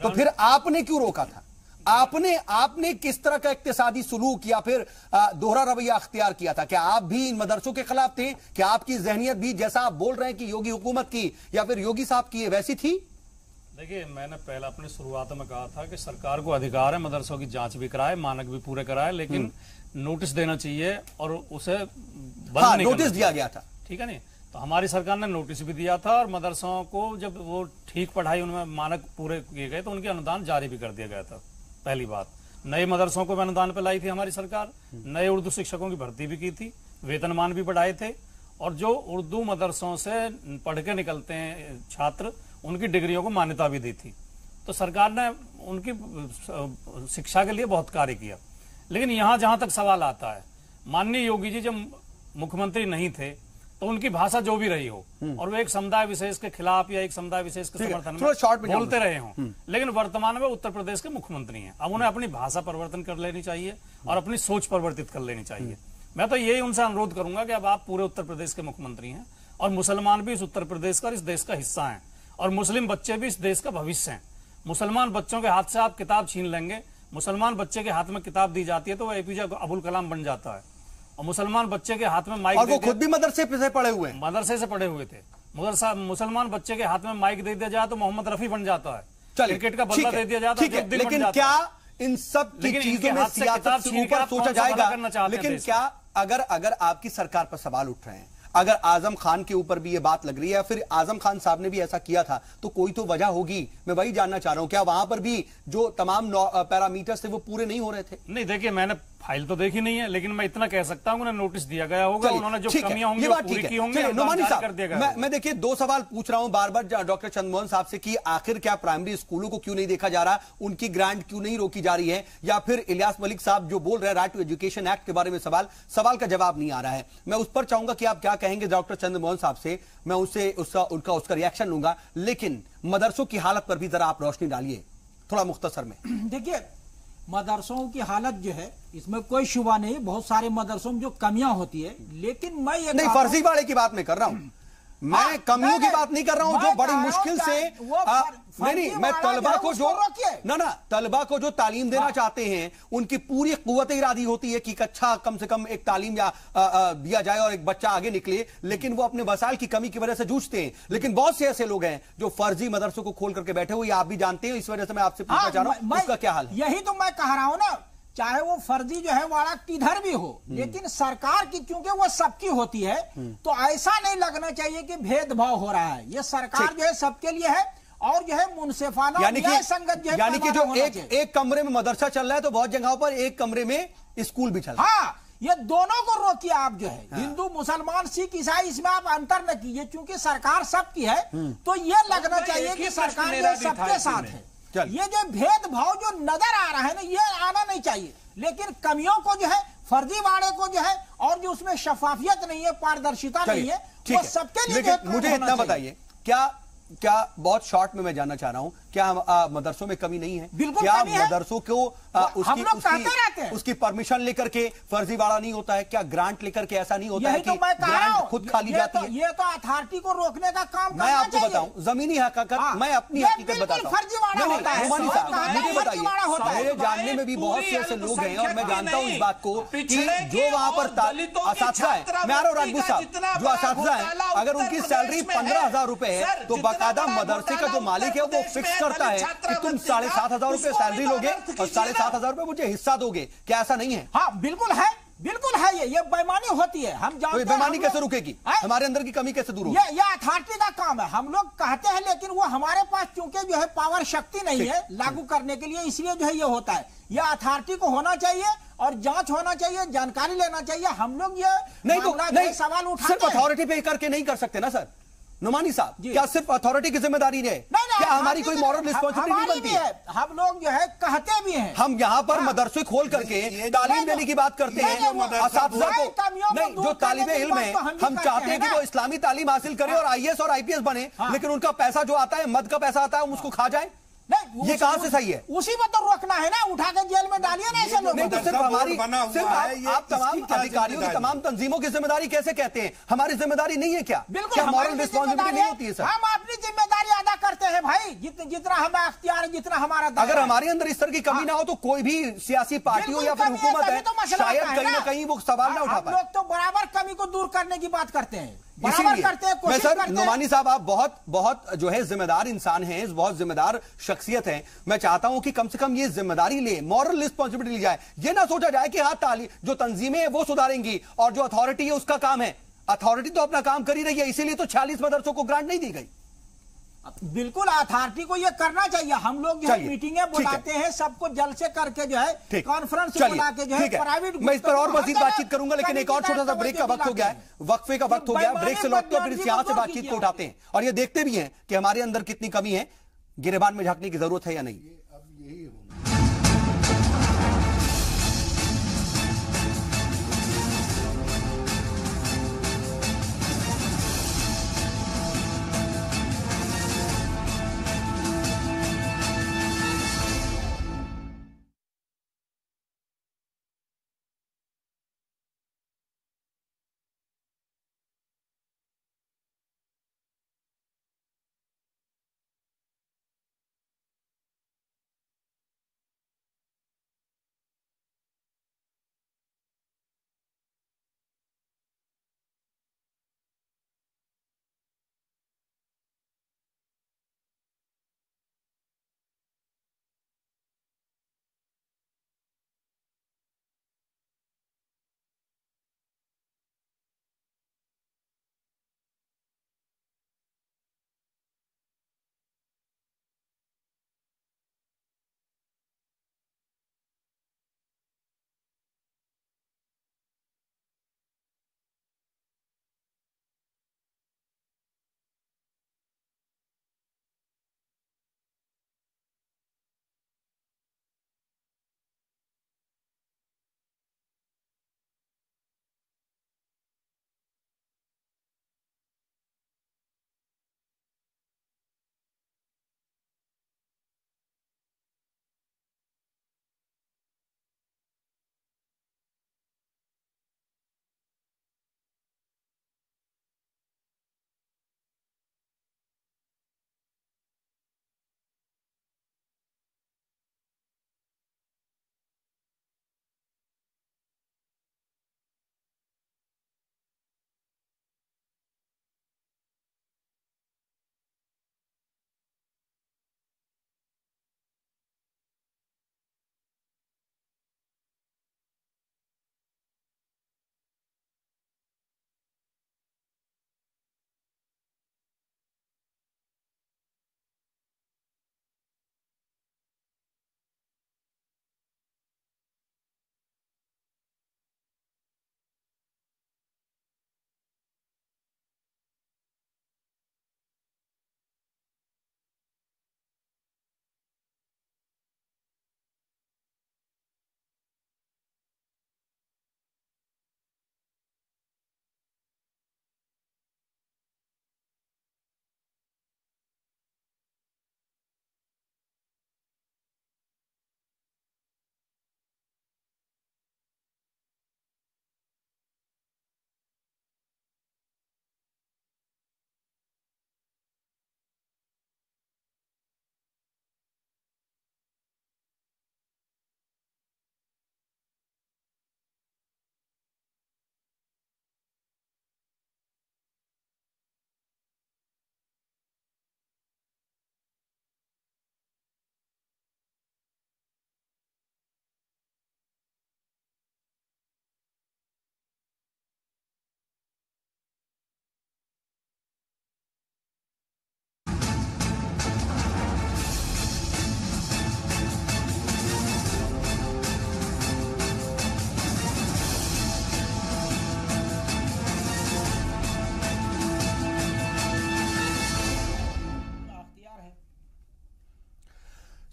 तो फिर आपने क्यों रोका था? आपने किस तरह का इक्तिसादी सुलूक या फिर दोहरा रवैया अख्तियार किया था? क्या आप भी इन मदरसों के खिलाफ थे? क्या आपकी जहनियत भी जैसा आप बोल रहे हैं कि योगी हुकूमत की या फिर योगी साहब की वैसी थी? देखिए, मैंने पहले अपनी शुरुआत में कहा था कि सरकार को अधिकार है मदरसों की जांच भी कराए, मानक भी पूरे कराए, लेकिन नोटिस देना चाहिए और उसे बंद नहीं नोटिस दिया गया था। ठीक है नहीं, तो हमारी सरकार ने नोटिस भी दिया था और मदरसों को जब वो ठीक पढ़ाई उनमें मानक पूरे किए गए तो उनके अनुदान जारी भी कर दिया गया था। पहली बात, नए मदरसों को अनुदान पे लाई थी हमारी सरकार, नए उर्दू शिक्षकों की भर्ती भी की थी, वेतनमान भी बढ़ाए थे, और जो उर्दू मदरसों से पढ़ के निकलते हैं छात्र उनकी डिग्रियों को मान्यता भी दी थी। तो सरकार ने उनकी शिक्षा के लिए बहुत कार्य किया। लेकिन यहां जहां तक सवाल आता है, माननीय योगी जी जब मुख्यमंत्री नहीं थे तो उनकी भाषा जो भी रही हो और वो एक समुदाय विशेष के खिलाफ या एक समुदाय विशेष के समर्थन में बोलते रहे हों, लेकिन वर्तमान में उत्तर प्रदेश के मुख्यमंत्री हैं। अब उन्हें अपनी भाषा परिवर्तन कर लेनी चाहिए और अपनी सोच परिवर्तित कर लेनी चाहिए। मैं तो यही उनसे अनुरोध करूंगा कि अब आप पूरे उत्तर प्रदेश के मुख्यमंत्री हैं और मुसलमान भी इस उत्तर प्रदेश का, इस देश का हिस्सा हैं और मुस्लिम बच्चे भी इस देश का भविष्य हैं। मुसलमान बच्चों के हाथ से आप किताब छीन लेंगे, मुसलमान बच्चे के हाथ में किताब दी जाती है तो वो एपीजे अबुल कलाम बन जाता है। और मुसलमान बच्चे के हाथ में माइक, और वो खुद भी मदरसे से पढ़े हुए हैं, मदरसे से पढ़े हुए थे। मुसलमान बच्चे के हाथ में माइक दे दिया जाए तो मोहम्मद रफी बन जाता है, क्रिकेट का बल्ला दे दिया जाता है। लेकिन क्या इन सब की चीजों में सियासत से ऊपर सोचा जाएगा? लेकिन क्या अगर आपकी सरकार पर सवाल उठ रहे हैं, अगर आजम खान के ऊपर भी ये बात लग रही है या फिर आजम खान साहब ने भी ऐसा किया था, तो कोई तो वजह होगी। मैं वही जानना चाह रहा हूं, क्या वहां पर भी जो तमाम पैरामीटर्स थे वो पूरे नहीं हो रहे थे? नहीं, देखिए मैंने फाइल तो देखी नहीं है, लेकिन मैं इतना कह सकता हूं उन्हें नोटिस दिया गया होगा, उन्होंने जो कमियां होंगी वो पूरी की होंगी। नोमानी साहब, मैं देखिए 2 सवाल पूछ रहा हूं बार बार डॉक्टर चंद्रमोहन साहब से कि आखिर क्या प्राइमरी स्कूलों को क्यों नहीं देखा जा रहा, उनकी ग्रांट क्यों नहीं रोकी जा रही है, या फिर इलियास मलिक साहब जो बोल रहे हैं राइट टू एजुकेशन एक्ट के बारे में सवाल का जवाब नहीं आ रहा है। मैं उस पर चाहूंगा कि आप क्या कहेंगे डॉक्टर चंद्रमोहन साहब से, मैं उससे उसका रिएक्शन लूंगा। लेकिन मदरसों की हालत पर भी जरा आप रोशनी डालिए थोड़ा मुख्तसर में। देखिए, मदरसों की हालत जो है इसमें कोई शुबा नहीं, बहुत सारे मदरसों में जो कमियां होती है, लेकिन मैं ये नहीं फर्जीवाड़े की बात नहीं कर रहा हूं, मैं कमियों की बात नहीं कर रहा हूं, जो बड़ी मुश्किल से नहीं, मैं तलबा को जो तलबा को जो तालीम देना चाहते हैं उनकी पूरी कुव्वत इरादी होती है कि अच्छा कम से कम एक तालीम या दिया जाए और एक बच्चा आगे निकले, लेकिन वो अपने वसाइल की कमी की वजह से जूझते हैं। लेकिन बहुत से ऐसे लोग हैं जो फर्जी मदरसों को खोल करके बैठे हुए, आप भी जानते हैं, इस वजह से मैं आपसे पूछना चाह रहा हूं उसका क्या हाल है? यही तो मैं कह रहा हूं ना, चाहे वो फर्जी जो है वाला किधर भी हो, लेकिन सरकार की क्योंकि वो सबकी होती है तो ऐसा नहीं लगना चाहिए कि भेदभाव हो रहा है। ये सरकार जो है सबके लिए है और जो है मुनसिफाना संगत जो है, यानी कि जो एक कमरे में मदरसा चल रहा है तो बहुत जगहों पर एक कमरे में स्कूल भी चल रहा है। हाँ, ये दोनों को रोकिए आप जो है, हिंदू मुसलमान सिख ईसाई, इसमें आप अंतर न कीजिए। क्योंकि सरकार सबकी है तो ये लगना चाहिए कि सरकार जो सबके साथ है। ये जो भेदभाव जो नजर आ रहा है ना, ये आना नहीं चाहिए। लेकिन कमियों को जो है, फर्जीवाड़े को जो है, और जो उसमें शफाफियत नहीं है, पारदर्शिता नहीं है, वो सबके लिए। मुझे इतना बताइए, क्या बहुत शॉर्ट में मैं जानना चाह रहा हूं, क्या मदरसों में कमी नहीं है? बिल्कुल क्या कमी है। मदरसों को उसकी परमिशन लेकर के फर्जीवाड़ा नहीं होता है? क्या ग्रांट लेकर के ऐसा नहीं होता है कि ग्रांट खुद खाली जाती है? ये तो अथॉरिटी को रोकने का काम मैं आपको बताऊं, जमीनी हकीकत, मैं अपनी हकीकत बताता हूं। मुझे बताइए, मेरे जानने में भी बहुत से ऐसे लोग हैं और मैं जानता हूं इस बात को कि जो वहां पर असातिज़ा है, मैं आ रहा हूं राजपूत साहब, जो असातिज़ा है अगर उनकी सैलरी 15,000 रुपए है तो बाकायदा मदरसे का जो मालिक है वो फिक्स करता है कि तुम 7,500 रुपए सैलरी लोगे और 7,500 रुपए मुझे हिस्सा दोगे। क्या ऐसा नहीं है? हाँ बिल्कुल है, बिल्कुल है। ये बेईमानी होती है, हम जानते हैं। बेईमानी कैसे रुकेगी? हमारे अंदर की कमी कैसे दूर होगी? ये अथॉरिटी का काम है, हम लोग कहते हैं, लेकिन वो हमारे पास चूंकि जो है पावर शक्ति नहीं है लागू करने के लिए, इसलिए जो है ये होता है। ये अथॉरिटी को होना चाहिए और जांच होना चाहिए, जानकारी लेना चाहिए। हम लोग ये नहीं सवाल उठाते सिर्फ अथॉरिटी पे करके नहीं कर सकते ना सर। नुमानी साहब, क्या सिर्फ अथॉरिटी की जिम्मेदारी है? क्या हमारी कोई मॉरल रिस्पॉन्सिबिलिटी बनती है? हम लोग जो है कहते भी हैं, हम यहाँ पर मदरसे खोल करके तालीम देने की बात करते हैं असातिज़ा को, नहीं जो तालिबे इल्म है हम चाहते हैं कि वो इस्लामी तालीम हासिल करे और IAS और IPS बने, लेकिन उनका पैसा जो आता है, मद का पैसा आता है, हम उसको खा जाए। नहीं, ये कहां से सही है? उसी में तो रोकना है ना, उठा के जेल में डालिए ना ऐसे लोग। नहीं तो सिर्फ हमारी, सिर्फ आप तमाम अधिकारियों की, तमाम तंजीमों की जिम्मेदारी कैसे कहते हैं? हमारी जिम्मेदारी नहीं है क्या? बिल्कुल मॉरल रिस्पॉन्सिबिलिटी नहीं होती है सर? हम अपनी जिम्मेदारी अदा करते हैं भाई, जितना हमें अख्तियार है, जितना हमारा। अगर हमारे अंदर इस तरह की कमी ना हो तो कोई भी सियासी पार्टी हो या फिर हुकूमत है, शायद कहीं ना कहीं वो सवाल ना उठा पाए। लोग तो बराबर कमी को दूर करने की बात करते हैं, मैं सर नुमानी साहब, आप बहुत जो है जिम्मेदार इंसान हैं, बहुत जिम्मेदार शख्सियत हैं। मैं चाहता हूं कि कम से कम ये जिम्मेदारी ले, मॉरल रिस्पॉन्सिबिलिटी ली जाए। ये ना सोचा जाए कि हाँ जो तंजीमें हैं वो सुधारेंगी और जो अथॉरिटी है उसका काम है। अथॉरिटी तो अपना काम कर ही रही है, इसीलिए तो 46 मदरसों को ग्रांट नहीं दी गई। बिल्कुल अथॉरिटी को ये करना चाहिए। हम लोग जो है मीटिंगें बुलाते हैं, सबको जल से करके जो है कॉन्फ्रेंस बुला के जो है प्राइवेट, मैं इस पर और मजीद बातचीत करूंगा, लेकिन एक और छोटा सा ब्रेक का वक्त हो गया है, वक्फे का वक्त हो गया। ब्रेक से लौटते फिर यहां से बातचीत को उठाते हैं और ये देखते भी हैं कि हमारे अंदर कितनी कमी है, गिरेबान में झांकने की जरूरत है या नहीं।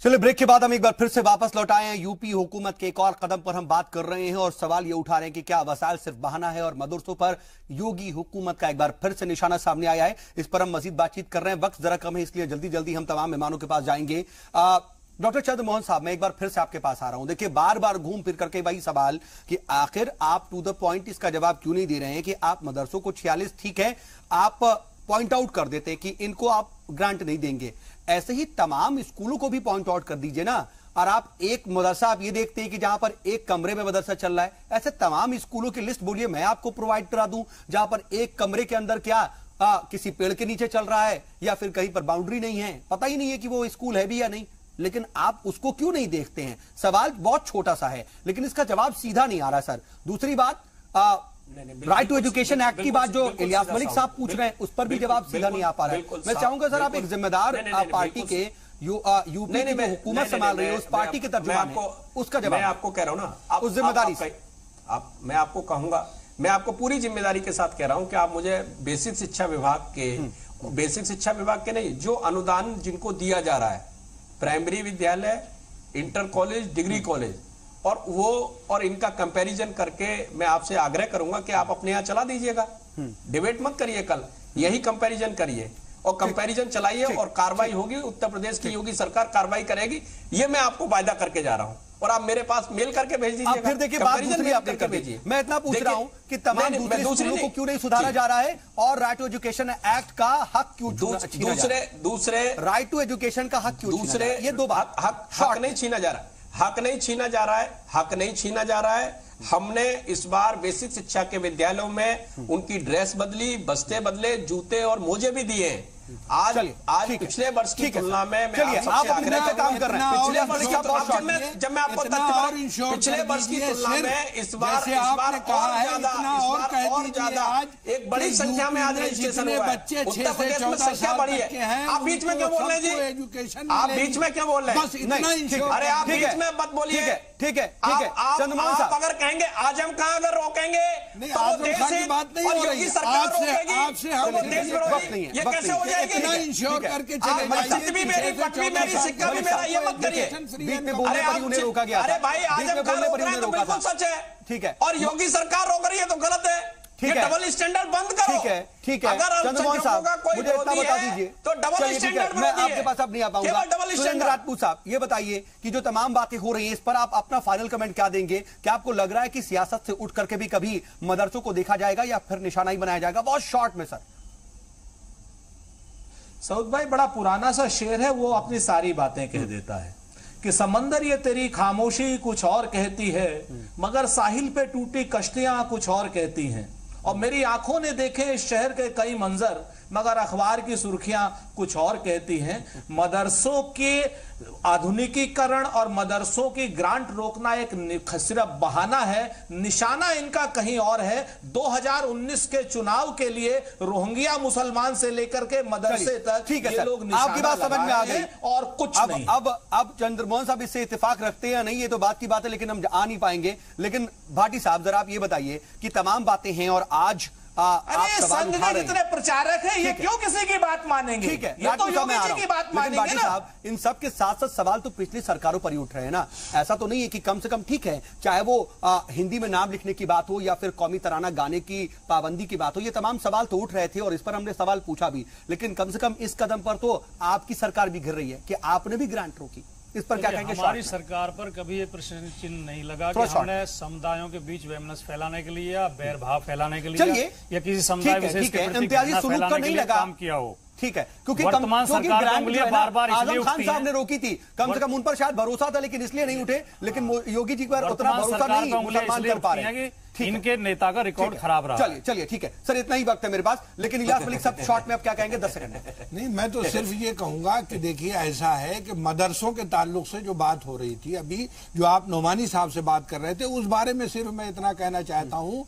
चलिए ब्रेक के बाद हम एक बार फिर से वापस लौट आए हैं। यूपी हुकूमत के एक और कदम पर हम बात कर रहे हैं और सवाल ये उठा रहे हैं कि क्या वसाइल सिर्फ बहाना है और मदरसों पर योगी हुकूमत का एक बार फिर से निशाना सामने आया है। इस पर हम मजीद बातचीत कर रहे हैं, वक्त जरा कम है इसलिए जल्दी जल्दी हम तमाम मेहमानों के पास जाएंगे। डॉक्टर चंद्रमोहन साहब, मैं एक बार फिर से आपके पास आ रहा हूं। देखिए बार बार घूम फिर करके वही सवाल कि आखिर आप टू द पॉइंट इसका जवाब क्यों नहीं दे रहे हैं कि आप मदरसों को 46 ठीक है, आप पॉइंट आउट कर देते कि इनको आप ग्रांट नहीं देंगे, ऐसे ही तमाम स्कूलों को भी पॉइंट आउट कर दीजिए ना। और आप एक मदरसा आप ये देखते हैं कि जहां पर एक कमरे में मदरसा चल रहा है, ऐसे तमाम स्कूलों की लिस्ट बोलिए, मैं आपको प्रोवाइड करा दूं जहां पर एक कमरे के अंदर क्या किसी पेड़ के नीचे चल रहा है या फिर कहीं पर बाउंड्री नहीं है, पता ही नहीं है कि वो स्कूल है भी या नहीं, लेकिन आप उसको क्यों नहीं देखते हैं। सवाल बहुत छोटा सा है लेकिन इसका जवाब सीधा नहीं आ रहा सर। दूसरी बात राइट टू एजुकेशन एक्ट की बात जो इलियास मलिक साहब पूछ रहे हैं उस पर भी जवाब सीधा नहीं आ पा रहा है। मैं चाहूंगा सर आप एक जिम्मेदार पार्टी के यूपी की हुकूमत संभाल रही है उस पार्टी के तर्जुमान हैं, उसका जवाब मैं आपको कह रहा हूं ना, उस जिम्मेदारी से मैं आपको कहूंगा, मैं आपको पूरी जिम्मेदारी के साथ कह रहा हूं कि आप मुझे बेसिक शिक्षा विभाग के नहीं, जो अनुदान जिनको दिया जा रहा है प्राइमरी विद्यालय, इंटर कॉलेज, डिग्री कॉलेज, और इनका कंपैरिजन करके मैं आपसे आग्रह करूंगा कि आप अपने यहां चला दीजिएगा, डिबेट मत करिए, कल यही कंपैरिजन करिए और कंपैरिजन चलाइए और कार्रवाई होगी। उत्तर प्रदेश की योगी सरकार कार्रवाई करेगी, ये मैं आपको वायदा करके जा रहा हूं, और आप मेरे पास मेल करके भेज दीजिएगा। फिर देखिए बात दूसरी आपने कर भेजिए। मैं इतना पूछ रहा हूं कि तमाम दूसरे स्कूलों को क्यों नहीं सुधारा जा रहा है और राइट टू एजुकेशन एक्ट का हक क्यों दूसरे राइट टू एजुकेशन का हक क्यों दूसरे, ये दो बात। हक नहीं छीना जा रहा है, हक नहीं छीना जा रहा है। हमने इस बार बेसिक शिक्षा के विद्यालयों में उनकी ड्रेस बदली, बस्ते बदले, जूते और मोजे भी दिए। आज पिछले वर्ष की तुलना में मैं आपसे आग्रह काम कर रहा हूं, पिछले वर्ष की जब मैं आपको पिछले वर्ष की तुलना में इस बार और ज्यादा एक बड़ी संख्या में आज रजिस्ट्रेशन हुआ है। उत्तर प्रदेश में संख्या बढ़ी है। आप बीच में क्यों बोल रहे हैं जी? आप बीच में क्यों बोल रहे हैं? अरे आप बीच में मत बोलिए। ठीक है चंद्रमोहन साहब, आप अगर कहेंगे आज हम कहां अगर रोकेंगे तो वो देश ही और योगी सरकार रोकेगी, तो देश विरोधी ये कैसे हो जाएगी? इंश्योर करके चले जाइए, भी मेरी, पटवी मेरी, सिक्का भी मेरा, ये मत करिए। बीच में बोलने पर ही उन्हें रोका गया। अरे भाई आज हम कहां रोक रहे हैं तो बिल्कुल सच है। ठीक है, और योगी सरकार रोक रही है तो गलत है। ये डबल स्टैंडर्ड बंद करो। ठीक है अगर चंद्रमोहन साहब मुझे इतना बता दीजिए तो डबल स्टैंडर्ड मैं आपके पास अब नहीं आ पाऊंगा। सुरेंद्र राजपूत साहब ये बताइए कि जो तमाम बातें हो रही हैं इस पर आप अपना फाइनल कमेंट क्या देंगे? क्या आपको लग रहा है कि सियासत से उठ करके भी कभी मदरसों को देखा जाएगा या फिर निशाना ही बनाया जाएगा? बहुत शॉर्ट में सर। सऊद भाई बड़ा पुराना सा शेर है, वो अपनी सारी बातें कह देता है कि समंदर ये तेरी खामोशी कुछ और कहती है, मगर साहिल पे टूटी कश्तियां कुछ और कहती हैं। और मेरी आंखों ने देखे इस शहर के कई मंजर, मगर अखबार की सुर्खियां कुछ और कहती हैं। मदरसों के आधुनिकीकरण और मदरसों की ग्रांट रोकना एक सिर्फ बहाना है, निशाना इनका कहीं और है। 2019 के चुनाव के लिए रोहिंग्या मुसलमान से लेकर के मदरसे तक ये लोग आपकी बात समझ में आ गई और कुछ नहीं। अब चंद्रमोहन साहब इससे इत्तेफाक रखते हैं या नहीं ये तो बात की बात है, लेकिन हम आ नहीं पाएंगे। लेकिन भाटी साहब जरा आप ये बताइए कि तमाम बातें हैं और आज अरे संघ के जितने प्रचारक हैं ये क्यों किसी की बात मानेंगे? ठीक है, ये तो योगी जी की बात मानेंगे ना। साहब इन सब के साथ साथ सवाल तो पिछली सरकारों पर ही उठ रहे हैं ना। ऐसा तो नहीं है कि कम से कम ठीक है चाहे वो हिंदी में नाम लिखने की बात हो या फिर कौमी तराना गाने की पाबंदी की बात हो, ये तमाम सवाल तो उठ रहे थे और इस पर हमने सवाल पूछा भी। लेकिन कम से कम इस कदम पर तो आपकी सरकार भी घिर रही है कि आपने भी ग्रांट रोकी। इस पर क्या कहेंगे? हमारी सरकार पर कभी ये प्रश्न चिन्ह नहीं लगा कि हमने समुदायों के बीच वैमनस्य फैलाने के लिए या बैरभाव फैलाने के लिए या किसी समुदाय विशेष के प्रति घृणा फैलाने के लिए काम किया हो। ठीक है, क्योंकि वर्तमान सरकार की उंगलियां बार-बार इसलिए उठती हैं। आजम खान साहब ने रोकी थी, कम से कम उन पर शायद भरोसा था लेकिन इसलिए नहीं उठे। लेकिन योगी जी पर उतना भरोसा नहीं मुसलमान कर पा रहे हैं। इनके नेता का रिकॉर्ड खराब रहा। चलिए ठीक है सर, इतना ही वक्त है मेरे पास। लेकिन इलियास मलिक साहब शॉर्ट में आप क्या कहेंगे? 10 सेकंड। नहीं, मैं तो सिर्फ ये कहूंगा कि देखिए ऐसा है कि मदरसों के ताल्लुक से जो बात हो रही थी, अभी जो आप नोमानी साहब से बात कर रहे थे, उस बारे में सिर्फ मैं इतना कहना चाहता हूं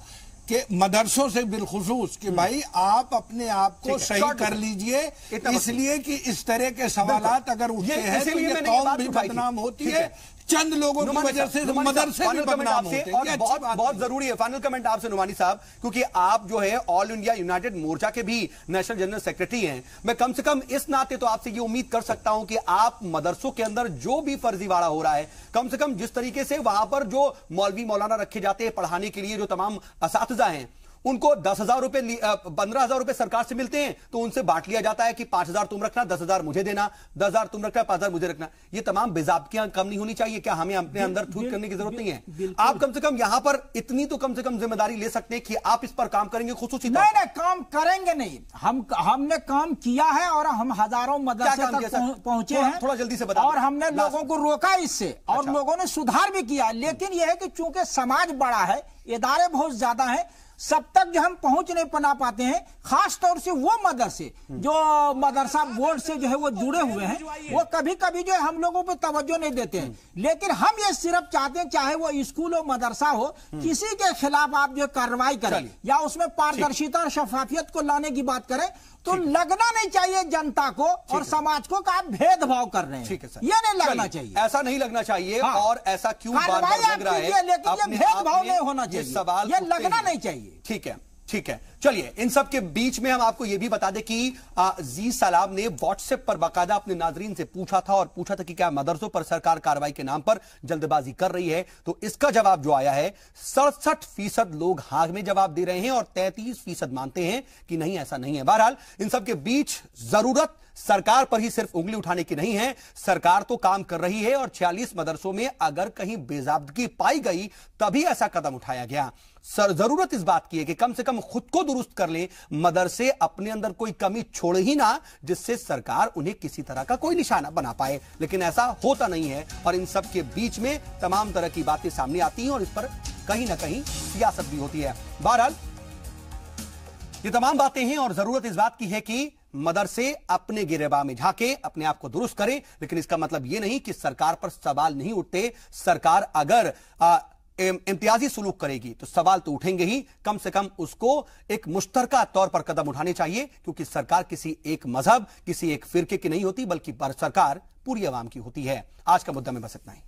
कि मदरसों से बिलखुसूस कि भाई आप अपने आप को सही कर लीजिए, इसलिए कि इस तरह के सवालात अगर उठते हैं तो ये कौम भी बदनाम होती है, चंद लोगों की वजह से मदरसे भी बदनाम होते हैं। बहुत जरूरी है फाइनल कमेंट आपसे नुमानी साहब, क्योंकि आप जो है ऑल इंडिया यूनाइटेड मोर्चा के भी नेशनल जनरल सेक्रेटरी हैं। मैं कम से कम इस नाते तो आपसे ये उम्मीद कर सकता हूं कि आप मदरसों के अंदर जो भी फर्जीवाड़ा हो रहा है, कम से कम जिस तरीके से वहां पर जो मौलवी मौलाना रखे जाते हैं पढ़ाने के लिए, जो तमाम असातिज़ा हैं उनको 10,000 रुपए 15,000 रुपए सरकार से मिलते हैं तो उनसे बांट लिया जाता है कि 5,000 तुम रखना, 10,000 मुझे देना, 10,000 तुम रखना, 5,000 मुझे रखना। ये तमाम बेजाबतियां कम नहीं होनी चाहिए क्या? हमें अपने अंदर छूट करने की जरूरत नहीं है। आप कम से कम यहां पर इतनी तो कम से कम जिम्मेदारी ले सकते हैं कि आप इस पर काम करेंगे खुसूसी तौर पर। नहीं, काम करेंगे नहीं, हमने काम किया है और हम हजारों मदरसे तक पहुंचे हैं। थोड़ा जल्दी से बताओ। और हमने लोगों को रोका इससे और लोगों ने सुधार भी किया। लेकिन यह है कि चूंकि समाज बड़ा है, इदारे बहुत ज्यादा है, सब तक जो हम पहुंच नहीं बना पाते हैं, खास तौर से वो मदरसे जो मदरसा बोर्ड से जो है वो जुड़े हुए हैं, वो कभी कभी जो है हम लोगों पे तवज्जो नहीं देते हैं। लेकिन हम ये सिर्फ चाहते हैं, चाहे वो स्कूल हो मदरसा हो, किसी के खिलाफ आप जो कार्रवाई करें या उसमें पारदर्शिता और शफाफियत को लाने की बात करें, तो लगना नहीं चाहिए जनता को और समाज को कि आप भेदभाव कर रहे हैं। ठीक है सर, ये नहीं लगना चाहिए, ऐसा नहीं लगना चाहिए। हाँ। और ऐसा क्यों बार-बार लग रहा है, लेकिन ये भेदभाव नहीं होना चाहिए, सवाल ये लगना नहीं चाहिए। ठीक है, ठीक है। चलिए, इन सब के बीच में हम आपको यह भी बता दें कि जी सलाम ने व्हाट्सएप पर बाकायदा अपने नाजरीन से पूछा था कि क्या मदरसों पर सरकार कार्रवाई के नाम पर जल्दबाजी कर रही है। तो इसका जवाब जो आया है, 67% लोग हाँ में जवाब दे रहे हैं और 33% मानते हैं कि नहीं, ऐसा नहीं है। बहरहाल इन सब के बीच जरूरत सरकार पर ही सिर्फ उंगली उठाने की नहीं है, सरकार तो काम कर रही है और 46 मदरसों में अगर कहीं बेजाबदगी पाई गई तभी ऐसा कदम उठाया गया। जरूरत इस बात की है कि कम से कम खुद को दुरुस्त कर ले, मदरसे अपने अंदर कोई कमी छोड़ ही ना जिससे सरकार उन्हें किसी तरह का कोई निशाना बना पाए। लेकिन ऐसा होता नहीं है और इन सब के बीच में तमाम तरह की बातें सामने आती हैं और इस पर कहीं ना कहीं सियासत भी होती है। बहरहाल ये तमाम बातें हैं और जरूरत इस बात की है कि मदरसे अपने गिरेबान में झांके, अपने आप को दुरुस्त करें। लेकिन इसका मतलब यह नहीं कि सरकार पर सवाल नहीं उठते। सरकार अगर इम्तियाजी सुलूक करेगी तो सवाल तो उठेंगे ही, कम से कम उसको एक मुश्तरका तौर पर कदम उठाने चाहिए, क्योंकि सरकार किसी एक मजहब, किसी एक फिरके की नहीं होती, बल्कि सरकार पूरी आवाम की होती है। आज का मुद्दा में बस इतना ही।